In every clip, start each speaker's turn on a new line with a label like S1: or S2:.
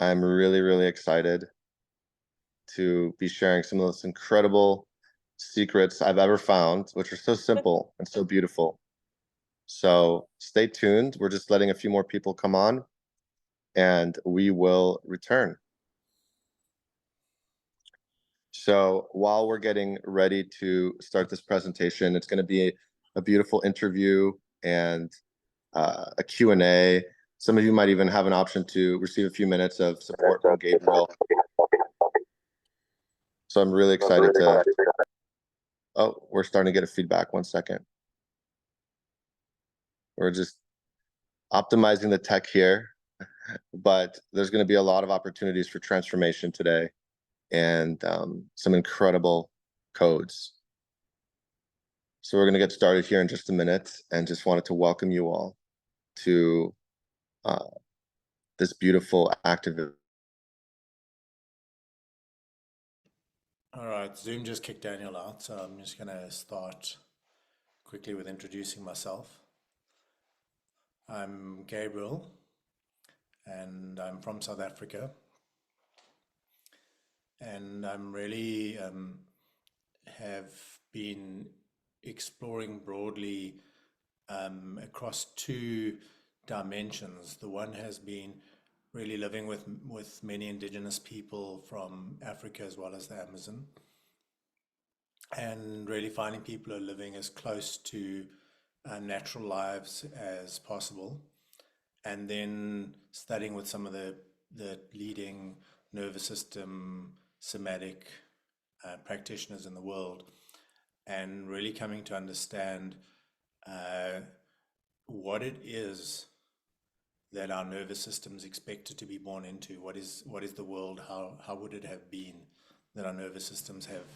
S1: I'm really, really excited to be sharing some of those incredible secrets I've ever found, which are so simple and so beautiful. So stay tuned. We're just letting a few more people come on and we will return. So while we're getting ready to start this presentation, it's going to be a beautiful interview and a Q&A. Some of you might even have an option to receive a few minutes of support from Gabriel. So I'm really excited to, oh, we're starting to get a feedback. 1 second. We're just optimizing the tech here, but there's going to be a lot of opportunities for transformation today and some incredible codes. So we're going to get started here in just a minute and just wanted to welcome you all to this beautiful activity.
S2: All right, Zoom just kicked Daniel out, so I'm just going to start quickly with introducing myself. I'm Gabriel, and I'm from South Africa, and I'm really have been exploring broadly across two dimensions. The one has been really living with many indigenous people from Africa as well as the Amazon, and really finding people who are living as close to natural lives as possible, and then studying with some of the leading nervous system somatic practitioners in the world, and really coming to understand uh, what it is that our nervous system is expected to be born into. What is the world? How would it have been that our nervous systems have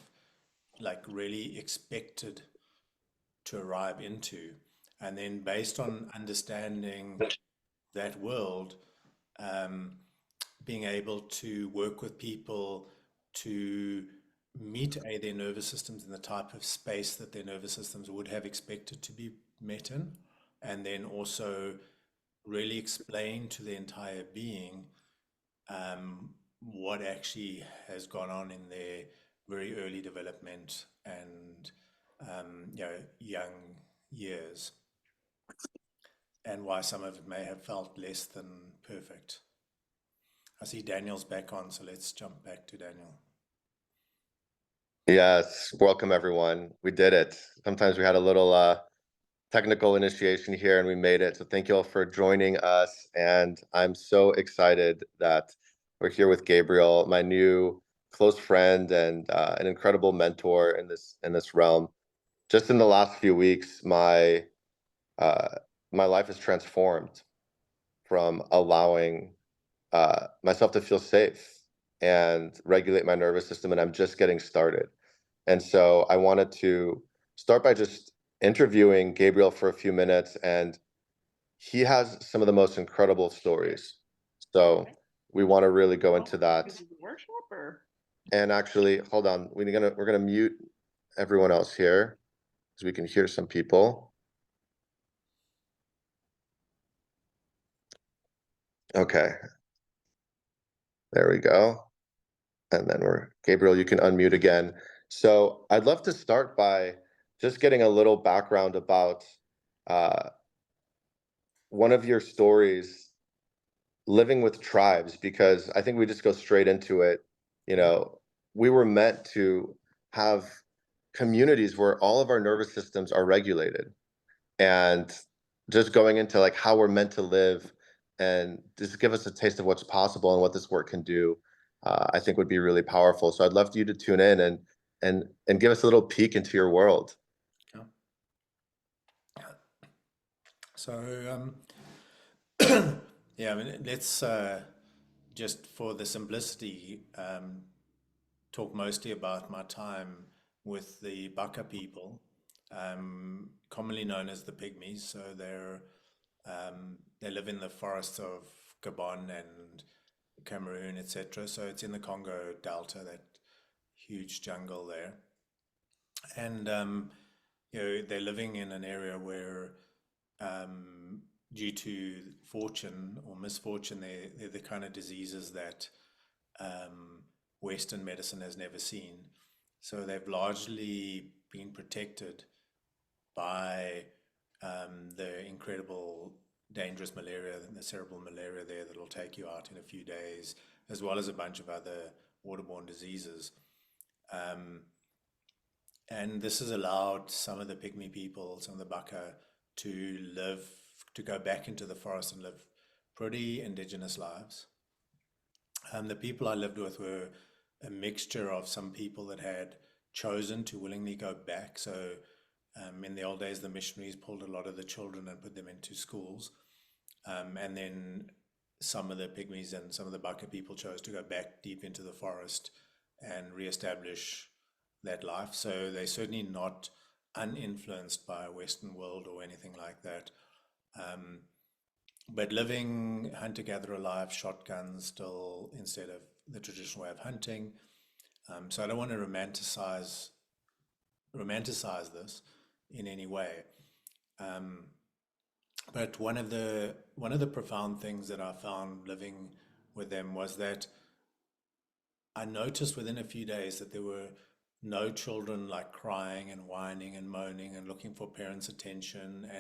S2: like really expected to arrive into? And then based on understanding that world, um, being able to work with people to meet their nervous systems in the type of space that their nervous systems would have expected to be met in, and then also really explain to the entire being what actually has gone on in their very early development and young years, and why some of it may have felt less than perfect. I see Daniel's back on, so let's jump back to Daniel.
S1: Yes, welcome everyone. We did it. Sometimes we had a little technical initiation here and we made it. So thank you all for joining us. And I'm so excited that we're here with Gabriel, my new close friend and an incredible mentor in this realm. Just in the last few weeks, uh, my life has transformed from allowing myself to feel safe and regulate my nervous system, and I'm just getting started. And so I wanted to start by just interviewing Gabriel for a few minutes, and he has some of the most incredible stories. So we want to really go into that.
S3: Workshop or
S1: And actually, hold on, we're gonna mute everyone else here so we can hear some people. Okay, there we go. And then Gabriel, you can unmute again. So I'd love to start by just getting a little background about uh, one of your stories, living with tribes, because I think we just go straight into it. You know, we were meant to have communities where all of our nervous systems are regulated, and just going into like how we're meant to live and just give us a taste of what's possible and what this work can do, I think would be really powerful. So I'd love for you to tune in and give us a little peek into your world.
S2: Yeah. So, yeah, I mean, let's just for the simplicity talk mostly about my time with the Baka people, commonly known as the Pygmies. So they live in the forests of Gabon and Cameroon, etc. So it's in the Congo Delta, that huge jungle there, and they're living in an area where due to fortune or misfortune, they're the kind of diseases that Western medicine has never seen. So they've largely been protected by the incredible dangerous malaria, the cerebral malaria there that'll take you out in a few days, as well as a bunch of other waterborne diseases. Um, and this has allowed some of the pygmy people, some of the Baka, to live, to go back into the forest and live pretty indigenous lives. The people I lived with were a mixture of some people that had chosen to willingly go back. So in the old days, the missionaries pulled a lot of the children and put them into schools. And then some of the pygmies and some of the Baka people chose to go back deep into the forest and reestablish that life. So they're certainly not uninfluenced by a Western world or anything like that. But living hunter-gatherer life, shotguns still instead of the traditional way of hunting. So I don't want to romanticize this in any way. But one of the profound things that I found living with them was that I noticed within a few days that there were no children like crying and whining and moaning and looking for parents' attention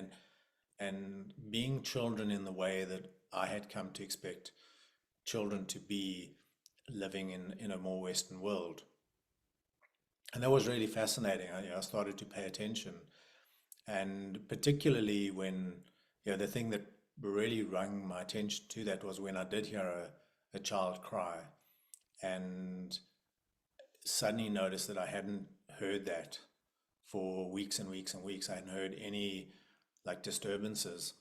S2: and being children in the way that I had come to expect children to be living in a more Western world. And that was really fascinating. I started to pay attention. And particularly when, the thing that really rung my attention to that was when I did hear a child cry and suddenly noticed that I hadn't heard that for weeks and weeks and weeks. I hadn't heard any like disturbances.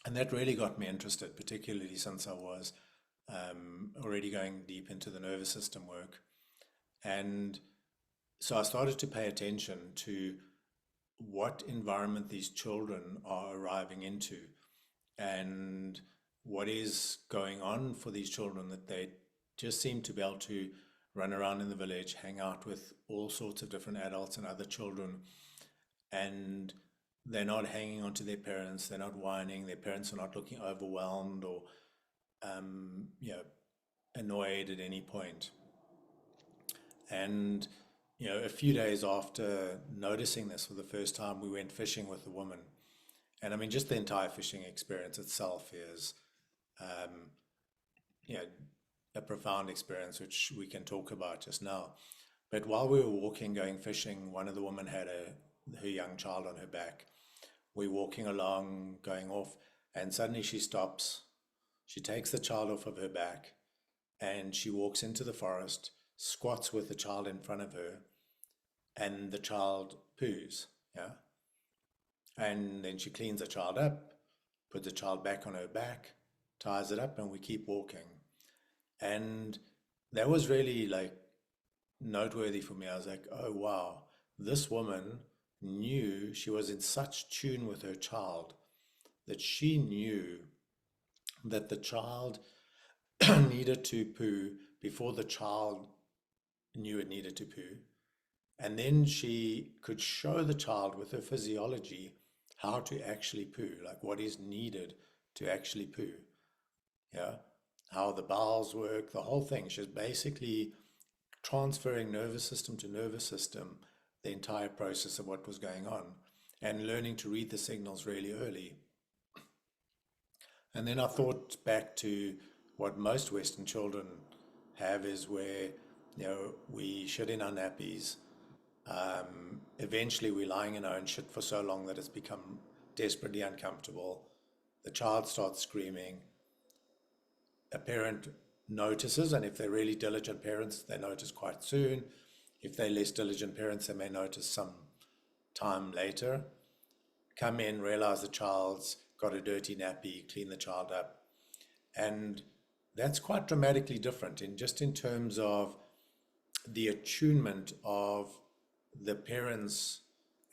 S2: And that really got me interested, particularly since I was already going deep into the nervous system work. And so I started to pay attention to what environment these children are arriving into and what is going on for these children, that they just seem to be able to run around in the village, hang out with all sorts of different adults and other children, and they're not hanging on to their parents, they're not whining, their parents are not looking overwhelmed or annoyed at any point. And a few days after noticing this for the first time, we went fishing with a woman. And I mean, just the entire fishing experience itself is, you know, a profound experience, which we can talk about just now. But while we were walking, going fishing, one of the women had her young child on her back. We're walking along, going off, and suddenly she stops. She takes the child off of her back, and she walks into the forest, squats with the child in front of her, and the child poos, yeah? And then she cleans the child up, puts the child back on her back, ties it up, and we keep walking. And that was really like noteworthy for me. I was like, oh wow, this woman knew, she was in such tune with her child that she knew that the child needed to poo before the child knew it needed to poo. And then she could show the child with her physiology how to actually poo, like what is needed to actually poo. Yeah, how the bowels work, the whole thing. She's basically transferring nervous system to nervous system, the entire process of what was going on, and learning to read the signals really early. And then I thought back to what most Western children have, is where, we shit in our nappies. Eventually, we're lying in our own shit for so long that it's become desperately uncomfortable. The child starts screaming. A parent notices, and if they're really diligent parents, they notice quite soon. If they're less diligent parents, they may notice some time later. Come in, realize the child's got a dirty nappy, clean the child up. And that's quite dramatically different in terms of the attunement of the parents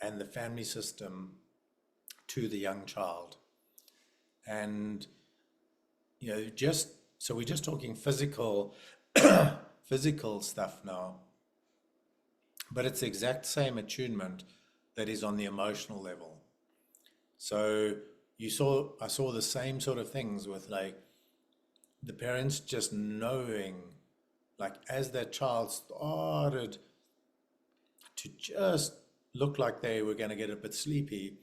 S2: and the family system to the young child. And so we're just talking physical physical stuff now, but it's the exact same attunement that is on the emotional level. So I saw the same sort of things with like the parents just knowing, like as that child started to just look like they were going to get a bit sleepy,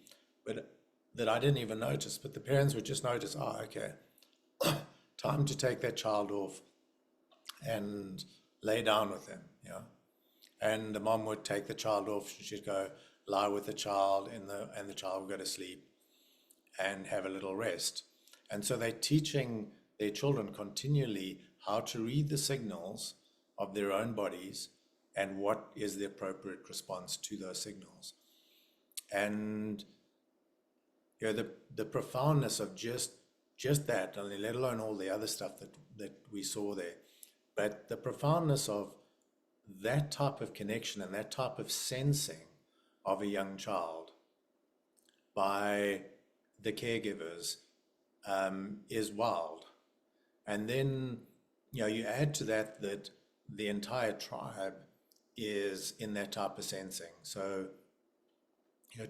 S2: but that I didn't even notice. But the parents would just notice, oh, okay, time to take that child off and lay down with them, And the mom would take the child off. She'd go lie with the child, and the child would go to sleep and have a little rest. And so they're teaching their children continually how to read the signals of their own bodies and what is the appropriate response to those signals. And the profoundness of just that, I mean, let alone all the other stuff that we saw there, but the profoundness of that type of connection and that type of sensing of a young child by the caregivers is wild. And then, you add to that that the entire tribe is in that type of sensing. So,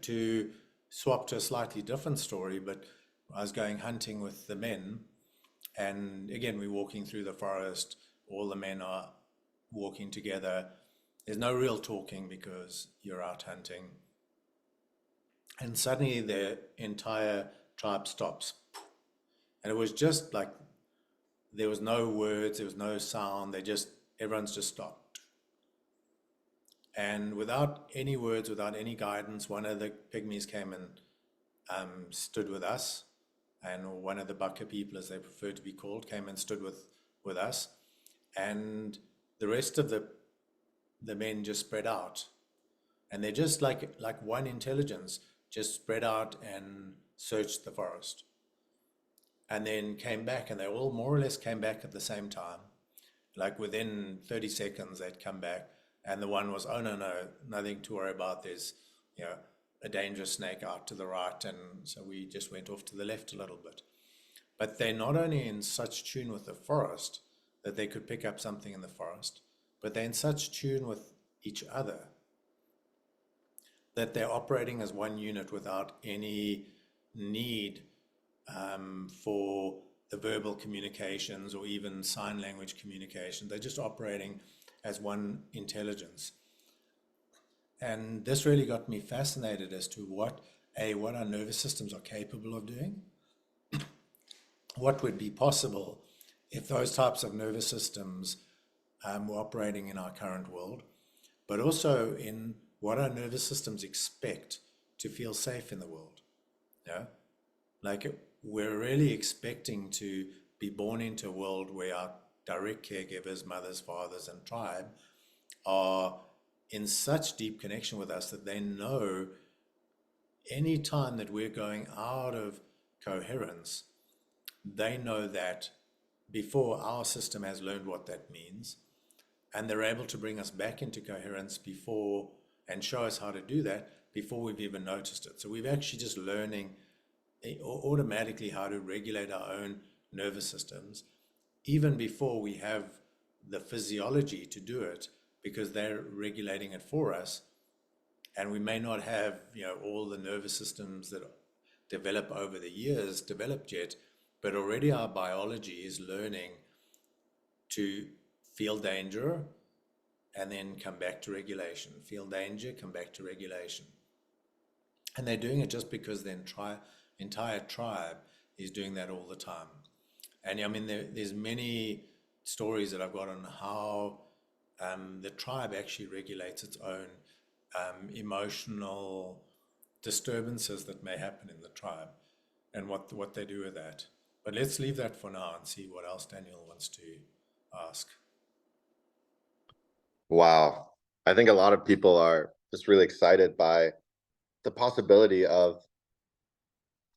S2: to swap to a slightly different story, but I was going hunting with the men, and again, we're walking through the forest. All the men are walking together. There's no real talking because you're out hunting. And suddenly the entire tribe stops. And it was just like there was no words, there was no sound. Everyone's just stopped. And without any words, without any guidance, one of the pygmies came and stood with us. And one of the Baka people, as they prefer to be called, came and stood with us. And the rest of the men just spread out. And they're just like one intelligence, just spread out and searched the forest. And then came back, and they all more or less came back at the same time. Like within 30 seconds, they'd come back. And the one was, oh, no, nothing to worry about. There's, a dangerous snake out to the right. And so we just went off to the left a little bit. But they're not only in such tune with the forest that they could pick up something in the forest, but they're in such tune with each other that they're operating as one unit without any need for the verbal communications or even sign language communication. They're just operating as one intelligence. And this really got me fascinated as to what our nervous systems are capable of doing, what would be possible if those types of nervous systems were operating in our current world, but also in what our nervous systems expect to feel safe in the world. Like we're really expecting to be born into a world where our direct caregivers, mothers, fathers, and tribe are in such deep connection with us that they know any time that we're going out of coherence, they know that before our system has learned what that means, and they're able to bring us back into coherence before and show us how to do that before we've even noticed it. So we've actually just learning automatically how to regulate our own nervous systems even before we have the physiology to do it, because they're regulating it for us. And we may not have all the nervous systems that develop over the years developed yet, but already our biology is learning to feel danger and then come back to regulation, feel danger, come back to regulation. And they're doing it just because the entire tribe is doing that all the time. And I mean, there's many stories that I've got on how the tribe actually regulates its own emotional disturbances that may happen in the tribe and what they do with that. But let's leave that for now and see what else Daniel wants to ask.
S1: Wow. I think a lot of people are just really excited by the possibility of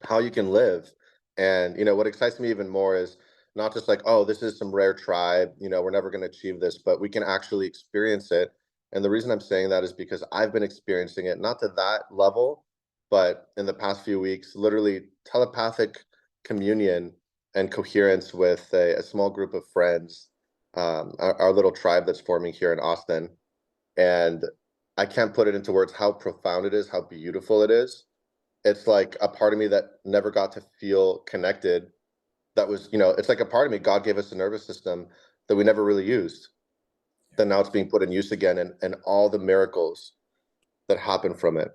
S1: how you can live. And what excites me even more is not just like, oh, this is some rare tribe, we're never going to achieve this, but we can actually experience it. And the reason I'm saying that is because I've been experiencing it, not to that level, but in the past few weeks, literally telepathic communion and coherence with a small group of friends, our little tribe that's forming here in Austin. And I can't put it into words how profound it is, how beautiful it is. it's like a part of me that never got to feel connected. That was, it's like a part of me. God gave us a nervous system that we never really used.
S2: Yeah.
S1: Then now it's being put in use again, and all the miracles that happen from it.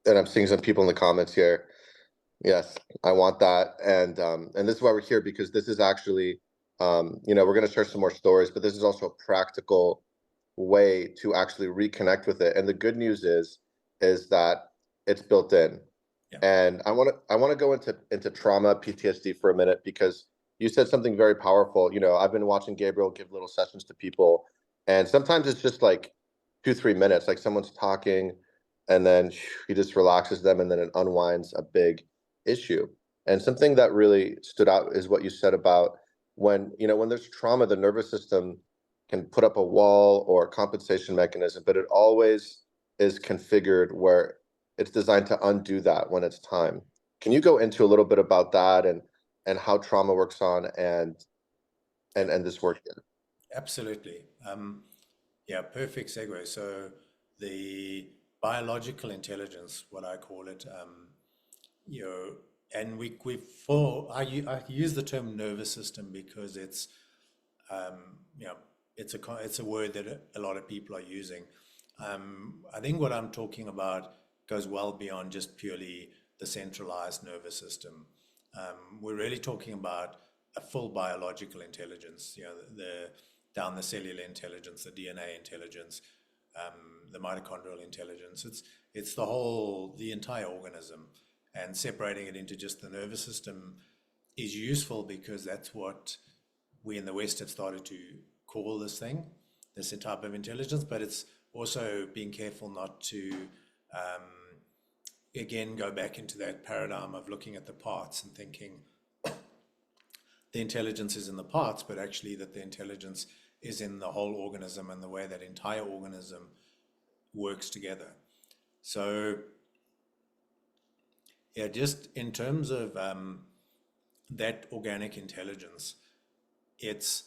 S1: And I'm seeing some people in the comments here. Yes, I want that, and this is why we're here, because this is actually, we're going to share some more stories, but this is also a practical way to actually reconnect with it. And the good news is that it's built in.
S2: Yeah.
S1: And I want to go into trauma, PTSD for a minute, because you said something very powerful. I've been watching Gabriel give little sessions to people, and sometimes it's just like 2, 3 minutes, like someone's talking, and then he just relaxes them, and then it unwinds a big issue. And something that really stood out is what you said about when there's trauma, the nervous system can put up a wall or a compensation mechanism, but it always is configured where it's designed to undo that when it's time. Can you go into a little bit about that, and how trauma works on
S2: Yeah.
S1: and this work?
S2: Absolutely. Yeah, perfect segue. So the biological intelligence, what I call it, you know, and we for I use the term nervous system because it's you know it's a word that a lot of people are using. I think what I'm talking about goes well beyond just purely the centralized nervous system. We're really talking about a full biological intelligence, the down the cellular intelligence, the DNA intelligence, the mitochondrial intelligence. It's the entire organism, and separating it into just the nervous system is useful because that's what we in the West have started to call this type of intelligence. But it's also being careful not to again go back into that paradigm of looking at the parts and thinking the intelligence is in the parts, but actually that the intelligence is in the whole organism and the way that entire organism works together. So, yeah, just in terms of that organic intelligence, it's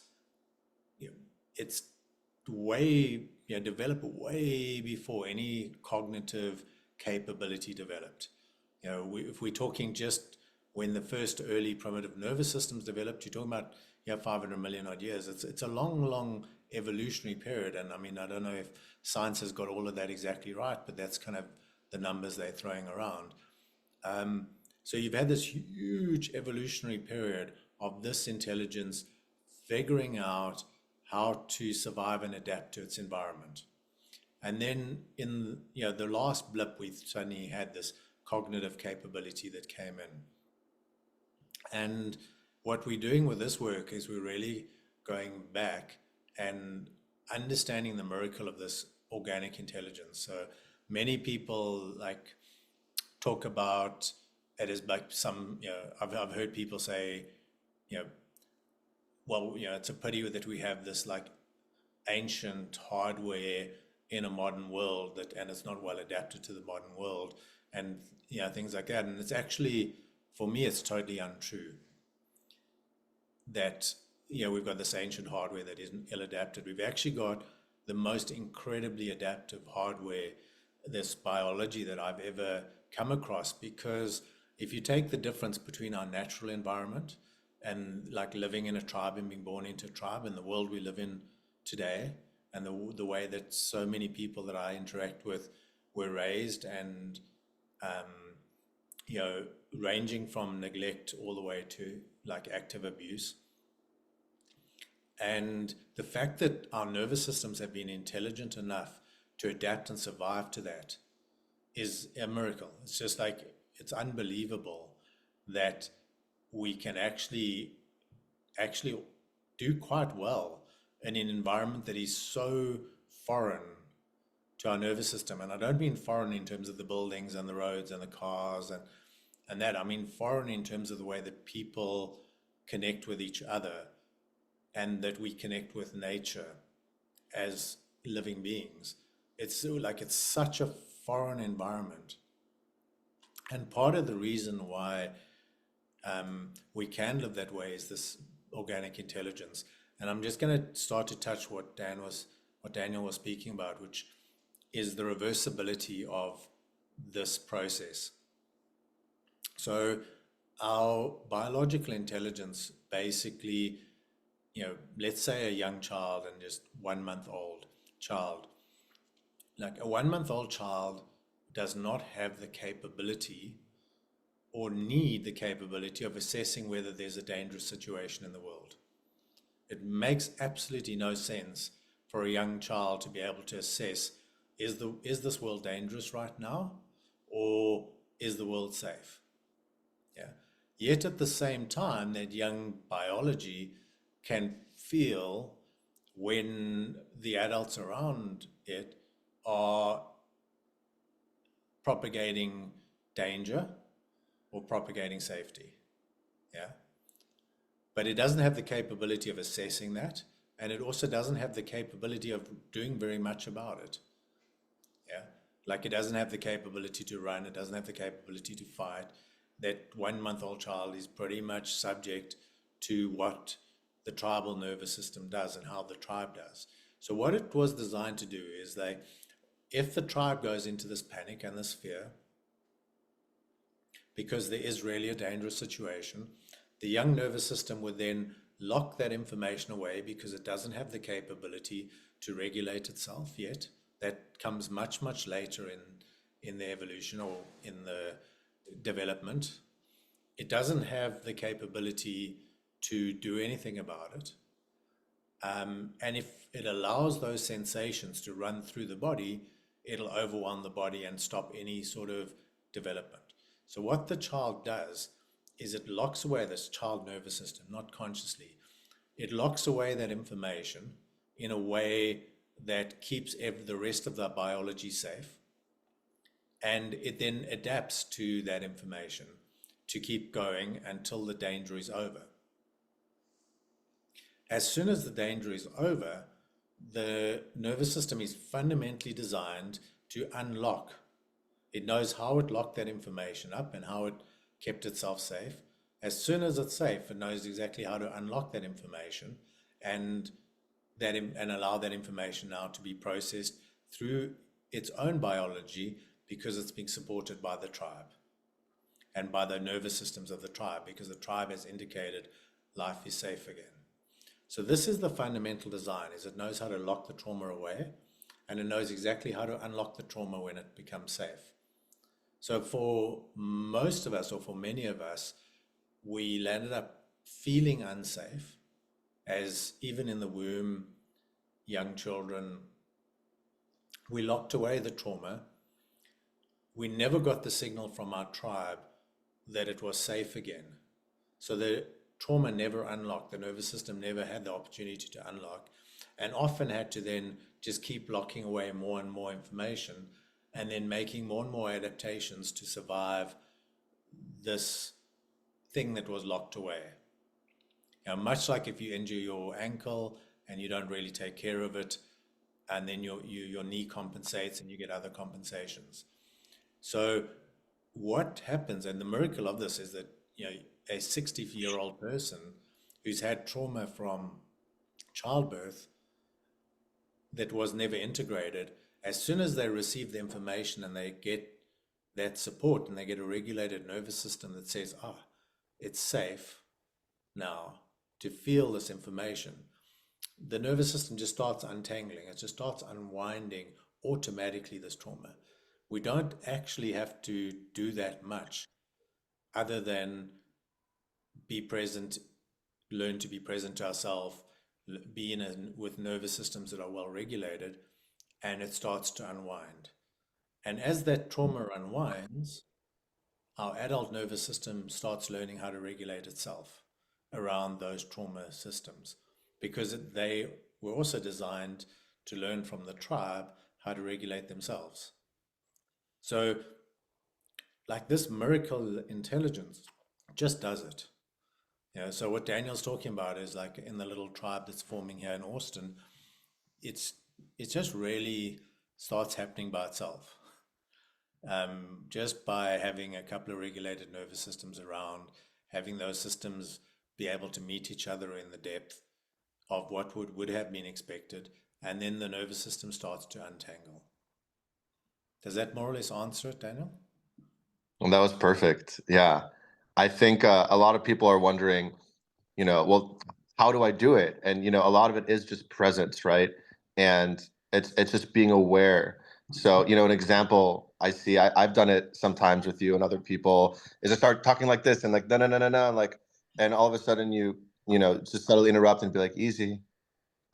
S2: you know, it's developed way before any cognitive capability developed. If we're talking just when the first early primitive nervous systems developed, you're talking about 500 million odd years. It's a long evolutionary period, and I mean I don't know if science has got all of that exactly right, but that's kind of the numbers they're throwing around. So you've had this huge evolutionary period of this intelligence figuring out how to survive and adapt to its environment. And then in the last blip, we suddenly had this cognitive capability that came in. And what we're doing with this work is we're really going back and understanding the miracle of this organic intelligence. So many people talk about it as like I've heard people say, you know, well, it's a pity that we have this like ancient hardware in a modern world and it's not well adapted to the modern world, and things like that. And it's actually, for me, it's totally untrue that we've got this ancient hardware that isn't ill adapted. We've actually got the most incredibly adaptive hardware, this biology that I've ever come across. Because if you take the difference between our natural environment and like living in a tribe and being born into a tribe and the world we live in today, and the way that so many people that I interact with were raised, and ranging from neglect all the way to like active abuse. And the fact that our nervous systems have been intelligent enough to adapt and survive to that is a miracle. It's just like, it's unbelievable that we can actually do quite well in an environment that is so foreign to our nervous system. And I don't mean foreign in terms of the buildings and the roads and the cars and that. I mean foreign in terms of the way that people connect with each other and that we connect with nature as living beings. It's such a foreign environment. And part of the reason why we can live that way is this organic intelligence. And I'm just going to start to touch what Daniel was speaking about, which is the reversibility of this process. So our biological intelligence basically, let's say a young child and just 1 month old child, like a 1 month old child does not have the capability or need the capability of assessing whether there's a dangerous situation in the world. It makes absolutely no sense for a young child to be able to assess, is this world dangerous right now, or is the world safe? Yeah. Yet at the same time, that young biology can feel when the adults around it are propagating danger or propagating safety. Yeah. But it doesn't have the capability of assessing that. And it also doesn't have the capability of doing very much about it. Yeah. Like it doesn't have the capability to run, it doesn't have the capability to fight. That 1 month old child is pretty much subject to what the tribal nervous system does and how the tribe does. So what it was designed to do is if the tribe goes into this panic and this fear, because there is really a dangerous situation, the young nervous system would then lock that information away because it doesn't have the capability to regulate itself yet. That comes much, much later in the evolution or in the development. It doesn't have the capability to do anything about it. And if it allows those sensations to run through the body, it'll overwhelm the body and stop any sort of development. So what the child does is it locks away this child nervous system, not consciously. It locks away that information in a way that keeps the rest of the biology safe. And it then adapts to that information to keep going until the danger is over. As soon as the danger is over, the nervous system is fundamentally designed to unlock. It knows how it locked that information up and how it kept itself safe. As soon as it's safe, it knows exactly how to unlock that information and allow that information now to be processed through its own biology because it's being supported by the tribe and by the nervous systems of the tribe, because the tribe has indicated life is safe again. So this is the fundamental design, is it knows how to lock the trauma away, and it knows exactly how to unlock the trauma when it becomes safe. So for most of us, or for many of us, we landed up feeling unsafe, as even in the womb, young children, we locked away the trauma. We never got the signal from our tribe that it was safe again. So the trauma never unlocked, the nervous system never had the opportunity to unlock, and often had to then just keep locking away more and more information and then making more and more adaptations to survive this thing that was locked away. Much like if you injure your ankle and you don't really take care of it, and then your knee compensates and you get other compensations. So what happens, and the miracle of this is that a 60-year-old person who's had trauma from childbirth that was never integrated, as soon as they receive the information and they get that support and they get a regulated nervous system that says, it's safe now to feel this information, the nervous system just starts untangling. It just starts unwinding automatically this trauma. We don't actually have to do that much other than be present, learn to be present to ourselves, be with nervous systems that are well regulated, and it starts to unwind. And as that trauma unwinds, our adult nervous system starts learning how to regulate itself around those trauma systems, because they were also designed to learn from the tribe how to regulate themselves. So, like, this miracle intelligence just does it. So what Daniel's talking about is, like, in the little tribe that's forming here in Austin, it's just really starts happening by itself. Just by having a couple of regulated nervous systems around, having those systems be able to meet each other in the depth of what would have been expected, and then the nervous system starts to untangle. Does that more or less answer it, Daniel?
S1: Well, that was perfect. Yeah. I think a lot of people are wondering, well, how do I do it? And a lot of it is just presence, right? And it's just being aware. So, an example I see, I've done it sometimes with you and other people, is I start talking like this and like no no no no no, like, and all of a sudden just subtly interrupt and be like easy,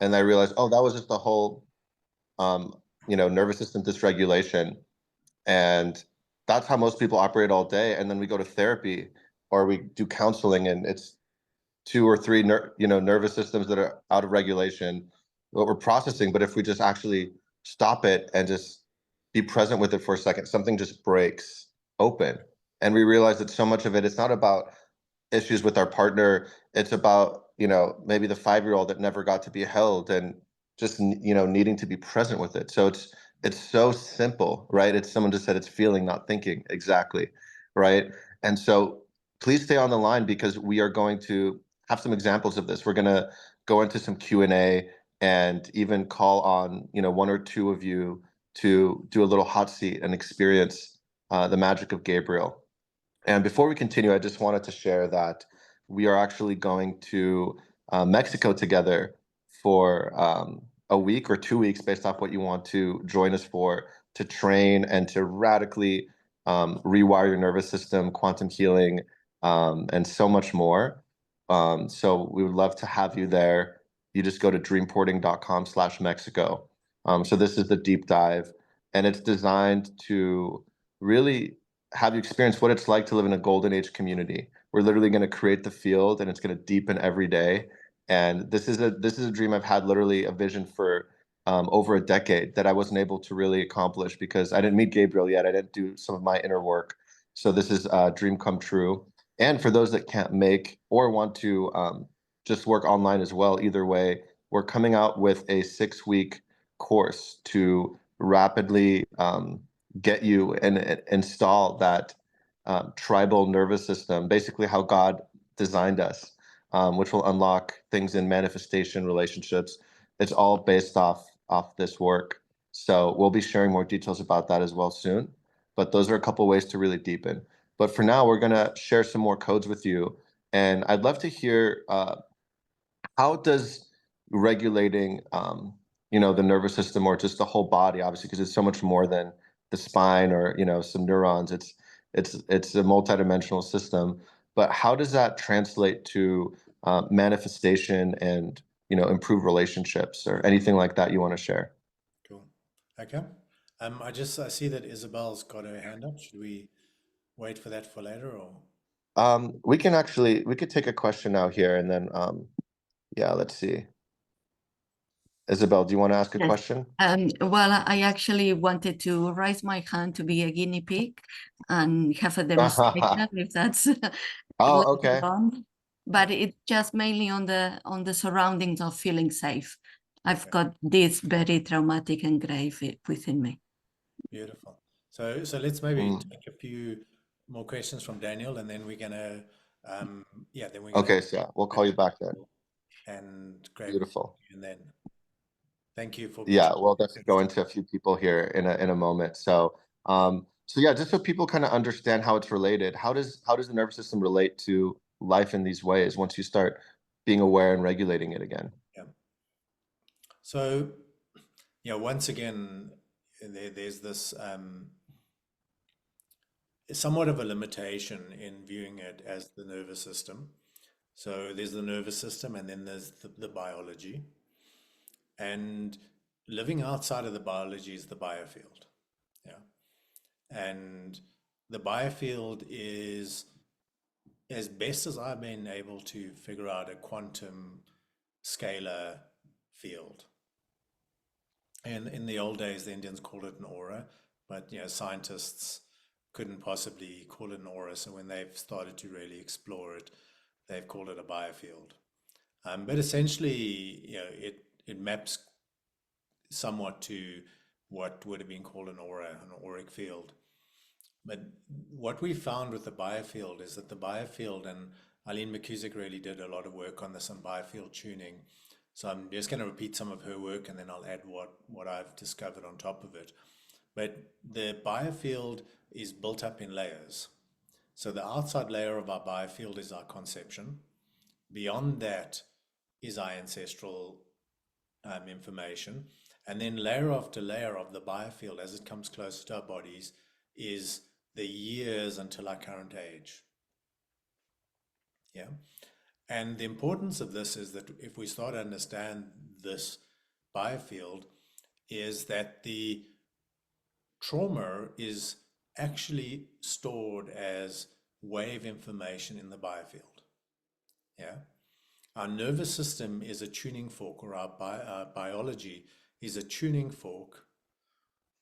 S1: and I realize, oh, that was just the whole um, nervous system dysregulation, and that's how most people operate all day. And then we go to therapy or we do counseling, and it's two or three nervous systems that are out of regulation, what we're processing. But if we just actually stop it and just be present with it for a second, something just breaks open, and we realize that so much of it's not about issues with our partner. It's about, maybe the 5-year-old that never got to be held, and just, needing to be present with it. So it's so simple, right? It's someone just said it's feeling, not thinking. Exactly. Right. And so please stay on the line, because we are going to have some examples of this. We're going to go into some Q&A, and even call on, one or two of you to do a little hot seat and experience the magic of Gabriel. And before we continue, I just wanted to share that we are actually going to Mexico together for a week or 2 weeks, based off what you want to join us for, to train and to radically rewire your nervous system, quantum healing, and so much more. So we would love to have you there. You just go to dreamporting.com/Mexico. So this is the deep dive, and it's designed to really have you experience what it's like to live in a golden age community. We're literally going to create the field, and it's going to deepen every day. And this is a dream I've had, literally a vision for over a decade, that I wasn't able to really accomplish because I didn't meet Gabriel yet. I didn't do some of my inner work. So this is a dream come true. And for those that can't make or want to just work online as well, either way, we're coming out with a 6-week course to rapidly get you and install that tribal nervous system, basically how God designed us, which will unlock things in manifestation, relationships. It's all based off this work. So we'll be sharing more details about that as well soon. But those are a couple ways to really deepen. But for now, we're gonna share some more codes with you, and I'd love to hear how does regulating the nervous system, or just the whole body, obviously, because it's so much more than the spine or some neurons. It's a multidimensional system. But how does that translate to manifestation and improve relationships, or anything like that you want to share?
S2: Cool. Okay. I see that Isabel's got her hand up. Should we wait for that for later or?
S1: We could take a question now here, and then yeah, let's see. Isabel, do you want to ask a
S3: Yes.
S1: question?
S3: Well, I actually wanted to raise my hand to be a guinea pig and have a demonstration, if that's
S1: Oh,
S3: later
S1: okay.
S3: on.
S2: Yeah.
S3: But it's just mainly on the surroundings of feeling safe. I've
S2: Okay.
S3: got this very traumatic engraved within me.
S2: Beautiful. So let's maybe
S1: Mm.
S2: take a few more questions from Daniel, and then we're gonna, yeah, then we're gonna
S1: Okay, so yeah, we'll call you back then.
S2: and grab,
S1: Beautiful.
S2: and then thank you for
S1: Yeah,
S2: mentioning
S1: we'll definitely go
S2: this.
S1: into a few people here in a moment. So yeah, just so people kind of understand how it's related, how does the nervous system relate to life in these ways once you start being aware and regulating it again?
S2: Yeah. So, yeah, once again, there's this somewhat of a limitation in viewing it as the nervous system. So there's the nervous system, and then there's the biology. And living outside of the biology is the biofield. Yeah. And the biofield is, as best as I've been able to figure out, a quantum scalar field. And in the old days, the Indians called it an aura, but scientists couldn't possibly call it an aura. So when they've started to really explore it, they've called it a biofield. But essentially, it maps somewhat to what would have been called an aura, an auric field. But what we found with the biofield is that the biofield, and Eileen McCusick really did a lot of work on this on biofield tuning. So I'm just going to repeat some of her work, and then I'll add what I've discovered on top of it. But the biofield is built up in layers. So the outside layer of our biofield is our conception. Beyond that is our ancestral information. And then layer after layer of the biofield, as it comes closer to our bodies, is the years until our current age. Yeah. And the importance of this is that if we start to understand this biofield, is that the trauma is actually stored as wave information in the biofield. Yeah. Our nervous system is a tuning fork, or our biology is a tuning fork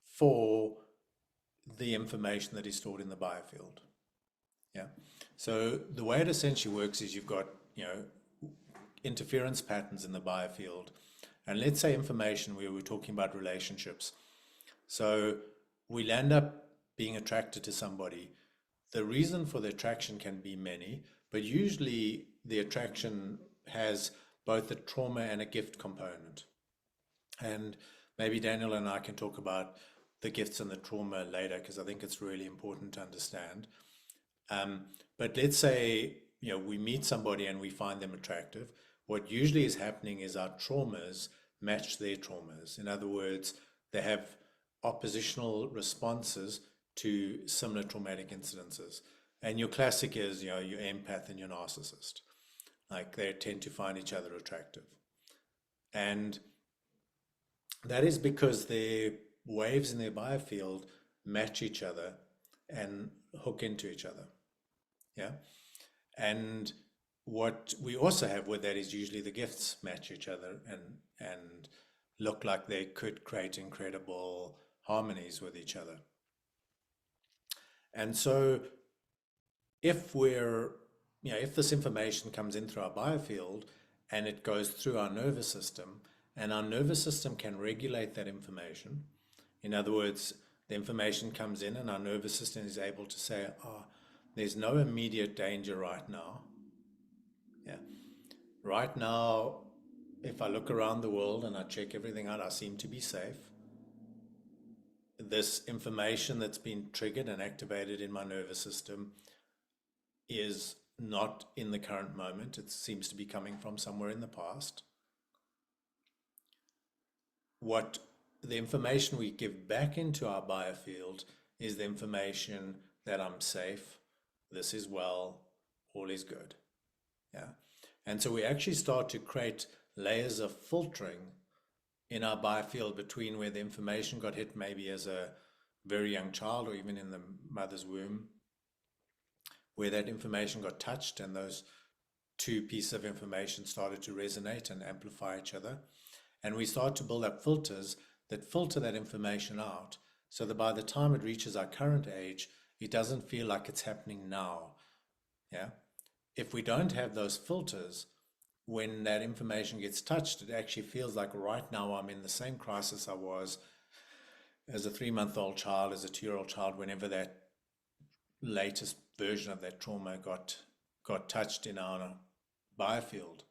S2: for the information that is stored in the biofield. Yeah. So the way it essentially works is you've got, interference patterns in the biofield. And let's say information, we were talking about relationships. So we'll end up being attracted to somebody. The reason for the attraction can be many, but usually the attraction has both a trauma and a gift component. And maybe Daniel and I can talk about the gifts and the trauma later, because I think it's really important to understand. But let's say, we meet somebody and we find them attractive. What usually is happening is our traumas match their traumas. In other words, they have oppositional responses to similar traumatic incidences. And your classic is, your empath and your narcissist. Like, they tend to find each other attractive. And that is because their waves in their biofield match each other and hook into each other. Yeah. And what we also have with that is usually the gifts match each other and look like they could create incredible harmonies with each other. And so if if this information comes in through our biofield and it goes through our nervous system, and our nervous system can regulate that information, in other words, the information comes in and our nervous system is able to say, there's no immediate danger right now. Yeah. Right now, if I look around the world and I check everything out, I seem to be safe. This information that's been triggered and activated in my nervous system is not in the current moment. It seems to be coming from somewhere in the past. What the information we give back into our biofield is the information that I'm safe, this is well, all is good. Yeah. And so we actually start to create layers of filtering in our biofield between where the information got hit maybe as a very young child or even in the mother's womb, where that information got touched and those two pieces of information started to resonate and amplify each other. And we start to build up filters that filter that information out so that by the time it reaches our current age, it doesn't feel like it's happening now. Yeah. If we don't have those filters, when that information gets touched, it actually feels like right now I'm in the same crisis I was as a 3-month-old child, as a 2-year-old child, whenever that latest version of that trauma got touched in our biofield.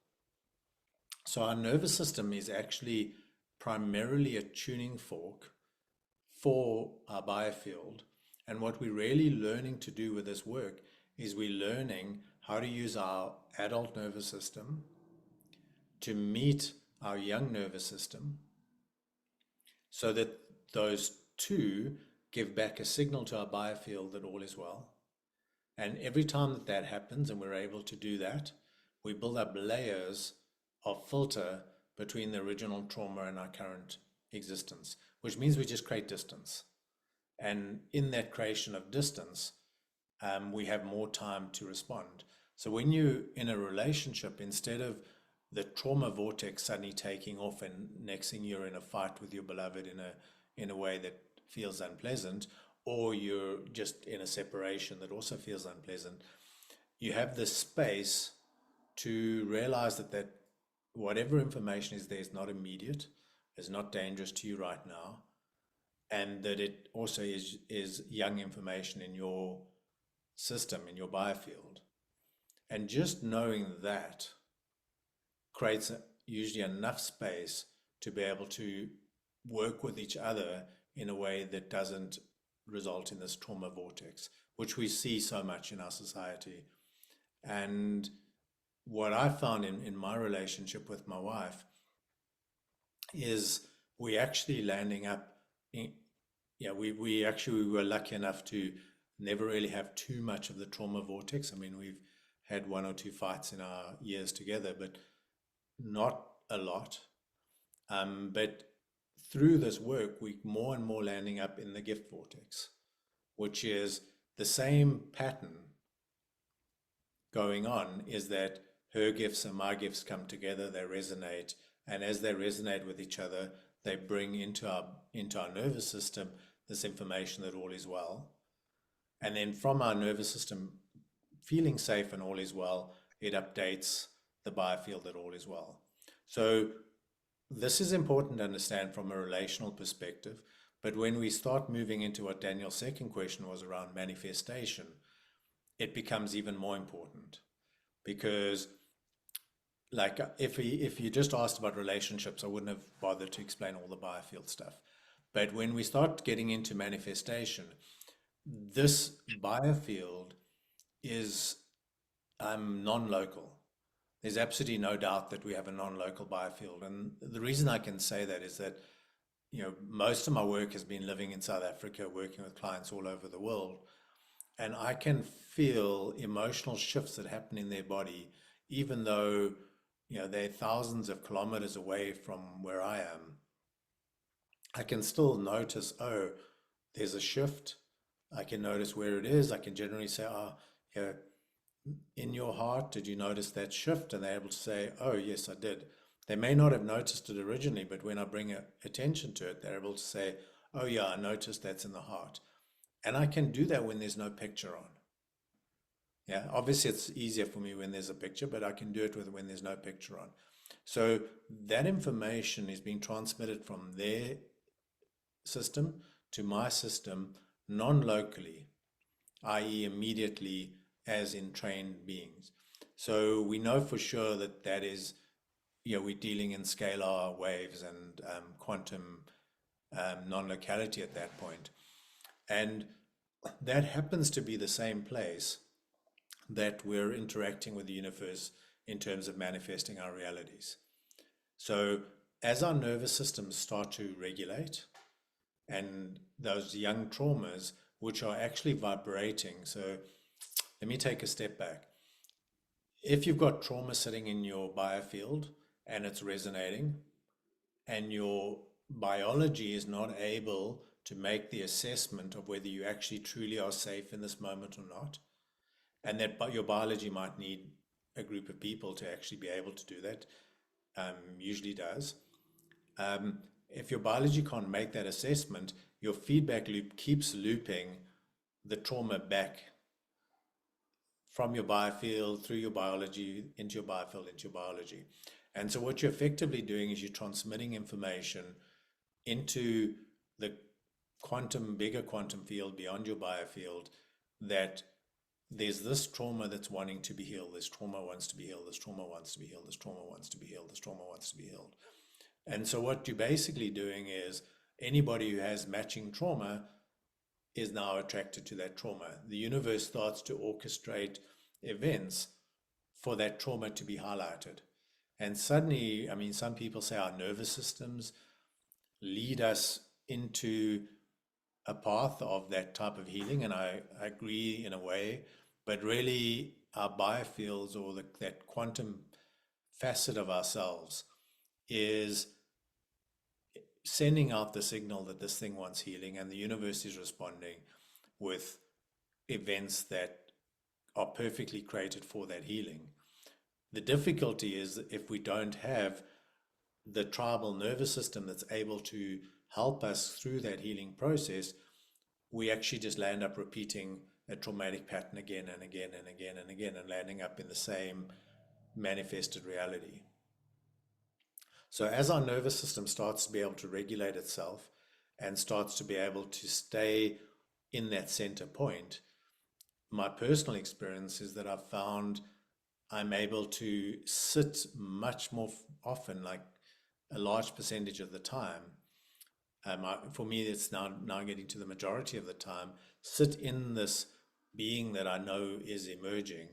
S2: So our nervous system is actually primarily a tuning fork for our biofield. And what we're really learning to do with this work is we're learning how to use our adult nervous system to meet our young nervous system so that those two give back a signal to our biofield that all is well. And every time that happens and we're able to do that, we build up layers of filter between the original trauma and our current existence, which means we just create distance. And in that creation of distance, we have more time to respond. So when you're in a relationship, instead of the trauma vortex suddenly taking off and next thing you're in a fight with your beloved in a way that feels unpleasant, or you're just in a separation that also feels unpleasant, you have the space to realize that whatever information is there is not immediate, is not dangerous to you right now, and that it also is young information in your system, in your biofield. And just knowing that creates usually enough space to be able to work with each other in a way that doesn't result in this trauma vortex, which we see so much in our society. And what I found in my relationship with my wife is we actually landing up in, yeah, we actually were lucky enough to never really have too much of the trauma vortex. I mean, we've had one or two fights in our years together, but not a lot. But through this work, we more and more landing up in the gift vortex, which is the same pattern going on, is that her gifts and my gifts come together, they resonate, and as they resonate with each other, they bring into our nervous system this information that all is well. And then from our nervous system feeling safe and all is well, it updates the biofield that all is well. So this is important to understand from a relational perspective. But when we start moving into what Daniel's second question was around manifestation, it becomes even more important, because like if you just asked about relationships, I wouldn't have bothered to explain all the biofield stuff. But when we start getting into manifestation, this biofield is non-local. There's absolutely no doubt that we have a non-local biofield. And the reason I can say that is that, most of my work has been living in South Africa, working with clients all over the world. And I can feel emotional shifts that happen in their body, even though, they're thousands of kilometers away from where I am. I can still notice, oh, there's a shift. I can notice where it is. I can generally say, in your heart, did you notice that shift? And they're able to say, oh, yes, I did. They may not have noticed it originally, but when I bring attention to it, they're able to say, oh, yeah, I noticed that's in the heart. And I can do that when there's no picture on. Yeah, obviously it's easier for me when there's a picture, but I can do it when there's no picture on. So that information is being transmitted from their system to my system non-locally, i.e. immediately, as in trained beings. So we know for sure that is, we're dealing in scalar waves and quantum non-locality at that point. And that happens to be the same place that we're interacting with the universe in terms of manifesting our realities. So as our nervous systems start to regulate, and those young traumas, which are actually vibrating. So let me take a step back. If you've got trauma sitting in your biofield and it's resonating, and your biology is not able to make the assessment of whether you actually truly are safe in this moment or not, and that your biology might need a group of people to actually be able to do that, usually does. If your biology can't make that assessment, your feedback loop keeps looping the trauma back from your biofield, through your biology, into your biofield, into your biology. And so what you're effectively doing is you're transmitting information into the bigger quantum field beyond your biofield, that there's this trauma that's wanting to be healed, this trauma wants to be healed, this trauma wants to be healed, this trauma wants to be healed, this trauma wants to be healed. And so what you're basically doing is anybody who has matching trauma is now attracted to that trauma. The universe starts to orchestrate events for that trauma to be highlighted. And suddenly, I mean, some people say our nervous systems lead us into a path of that type of healing, and I agree in a way, but really our biofields, or that quantum facet of ourselves, is sending out the signal that this thing wants healing, and the universe is responding with events that are perfectly created for that healing. The difficulty is if we don't have the tribal nervous system that's able to help us through that healing process, we actually just land up repeating a traumatic pattern again and again and again and again, and landing up in the same manifested reality. So as our nervous system starts to be able to regulate itself and starts to be able to stay in that center point, my personal experience is that I've found I'm able to sit much more often, like a large percentage of the time. For me, it's now getting to the majority of the time, sit in this being that I know is emerging.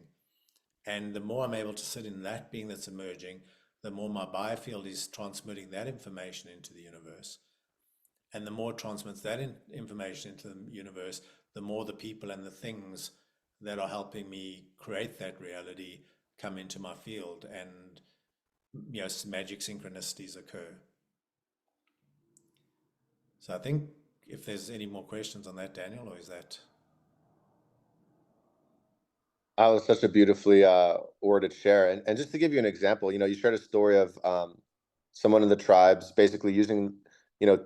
S2: And the more I'm able to sit in that being that's emerging, the more my biofield is transmitting that information into the universe. And the more it transmits that information into the universe, the more the people and the things that are helping me create that reality come into my field, and magic synchronicities occur. So I think if there's any more questions on that, Daniel, or is that?
S1: That was such a beautifully worded share. And just to give you an example, you shared a story of someone in the tribes basically using,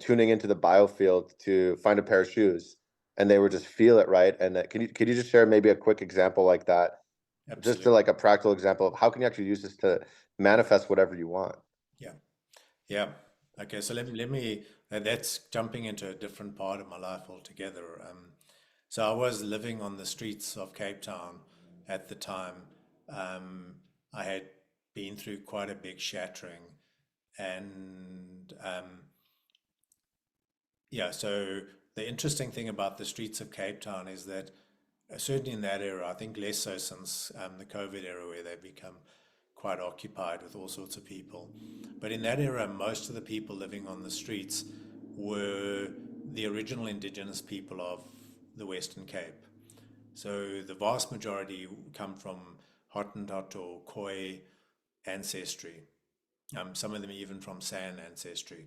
S1: tuning into the biofield to find a pair of shoes, and they would just feel it, right? And could you just share maybe a quick example like that, just to
S2: Absolutely.
S1: like a practical example of how can you actually use this to manifest whatever you want?
S2: Yeah. Yeah. Okay. So let me that's jumping into a different part of my life altogether. So I was living on the streets of Cape Town at the time. Um, I had been through quite a big shattering, and yeah. So the interesting thing about the streets of Cape Town is that certainly in that era, I think less so since the COVID era, where they've become quite occupied with all sorts of people. But in that era, most of the people living on the streets were the original indigenous people of the Western Cape. So the vast majority come from Hottentot or Khoi ancestry. Some of them even from San ancestry.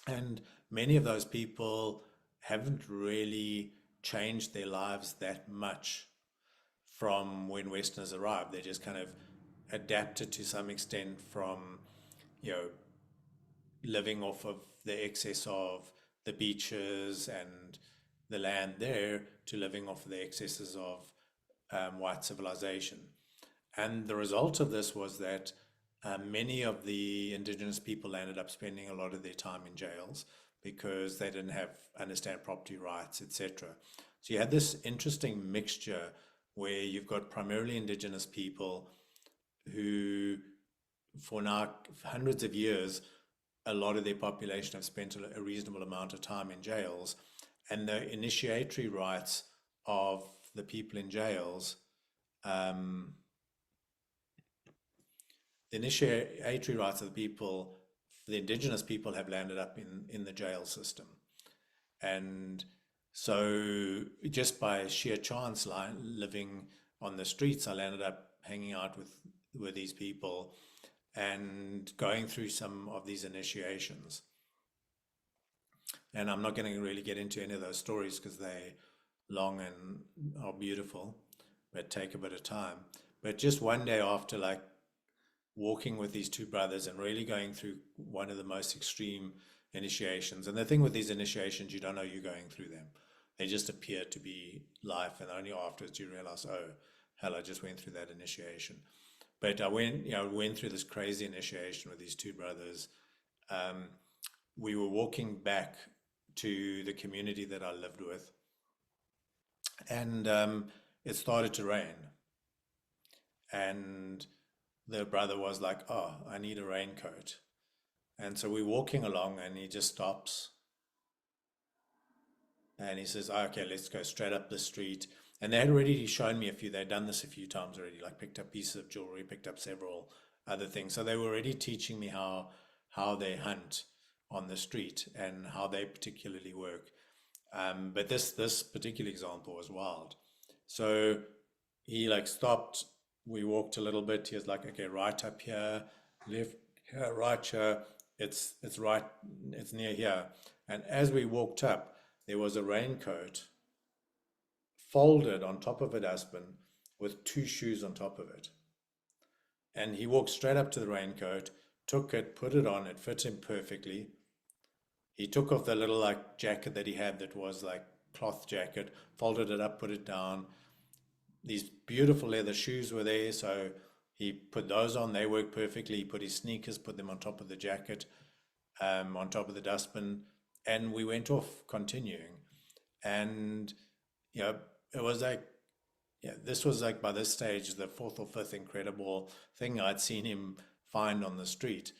S2: And many of those people haven't really changed their lives that much from when Westerners arrived. They just kind of adapted to some extent from, you know, living off of the excess of the beaches and the land there to living off of the excesses of white civilization. And the result of this was that many of the indigenous people ended up spending a lot of their time in jails because they didn't understand property rights, etc. So you had this interesting mixture where you've got primarily indigenous people who, for now hundreds of years, a lot of their population have spent a reasonable amount of time in jails, and the initiatory rights of the people in jails, um, the initiatory rights of the people, the indigenous people, have landed up in the jail system. And so just by sheer chance, living on the streets, I landed up hanging out with these people and going through some of these initiations. And I'm not going to really get into any of those stories because they're long and are beautiful, but take a bit of time. But just one day after, like, walking with these two brothers and really going through one of the most extreme initiations. And the thing with these initiations, you don't know you're going through them. They just appear to be life, and only afterwards you realize, oh, hell, I just went through that initiation. But I went through this crazy initiation with these two brothers. We were walking back to the community that I lived with, and it started to rain. And the brother was like, "Oh, I need a raincoat." And so we're walking along, and he just stops and he says, oh, "Okay, let's go straight up the street." And they had already shown me a few, they'd done this a few times already, like picked up pieces of jewelry, picked up several other things. So they were already teaching me how they hunt on the street and how they particularly work. But this particular example was wild. So he like stopped. We walked a little bit. He was like, "Okay, right up here, left here, right here. It's right. It's near here." And as we walked up, there was a raincoat folded on top of a dustbin with two shoes on top of it. And he walked straight up to the raincoat, took it, put it on. It fit him perfectly. He took off the little like jacket that he had that was like cloth jacket, folded it up, put it down. These beautiful leather shoes were there, so he put those on. They worked perfectly. He put his sneakers, put them on top of the jacket, on top of the dustbin, and we went off continuing. And you know, it was like, yeah, this was like by this stage the fourth or fifth incredible thing I'd seen him find on the street.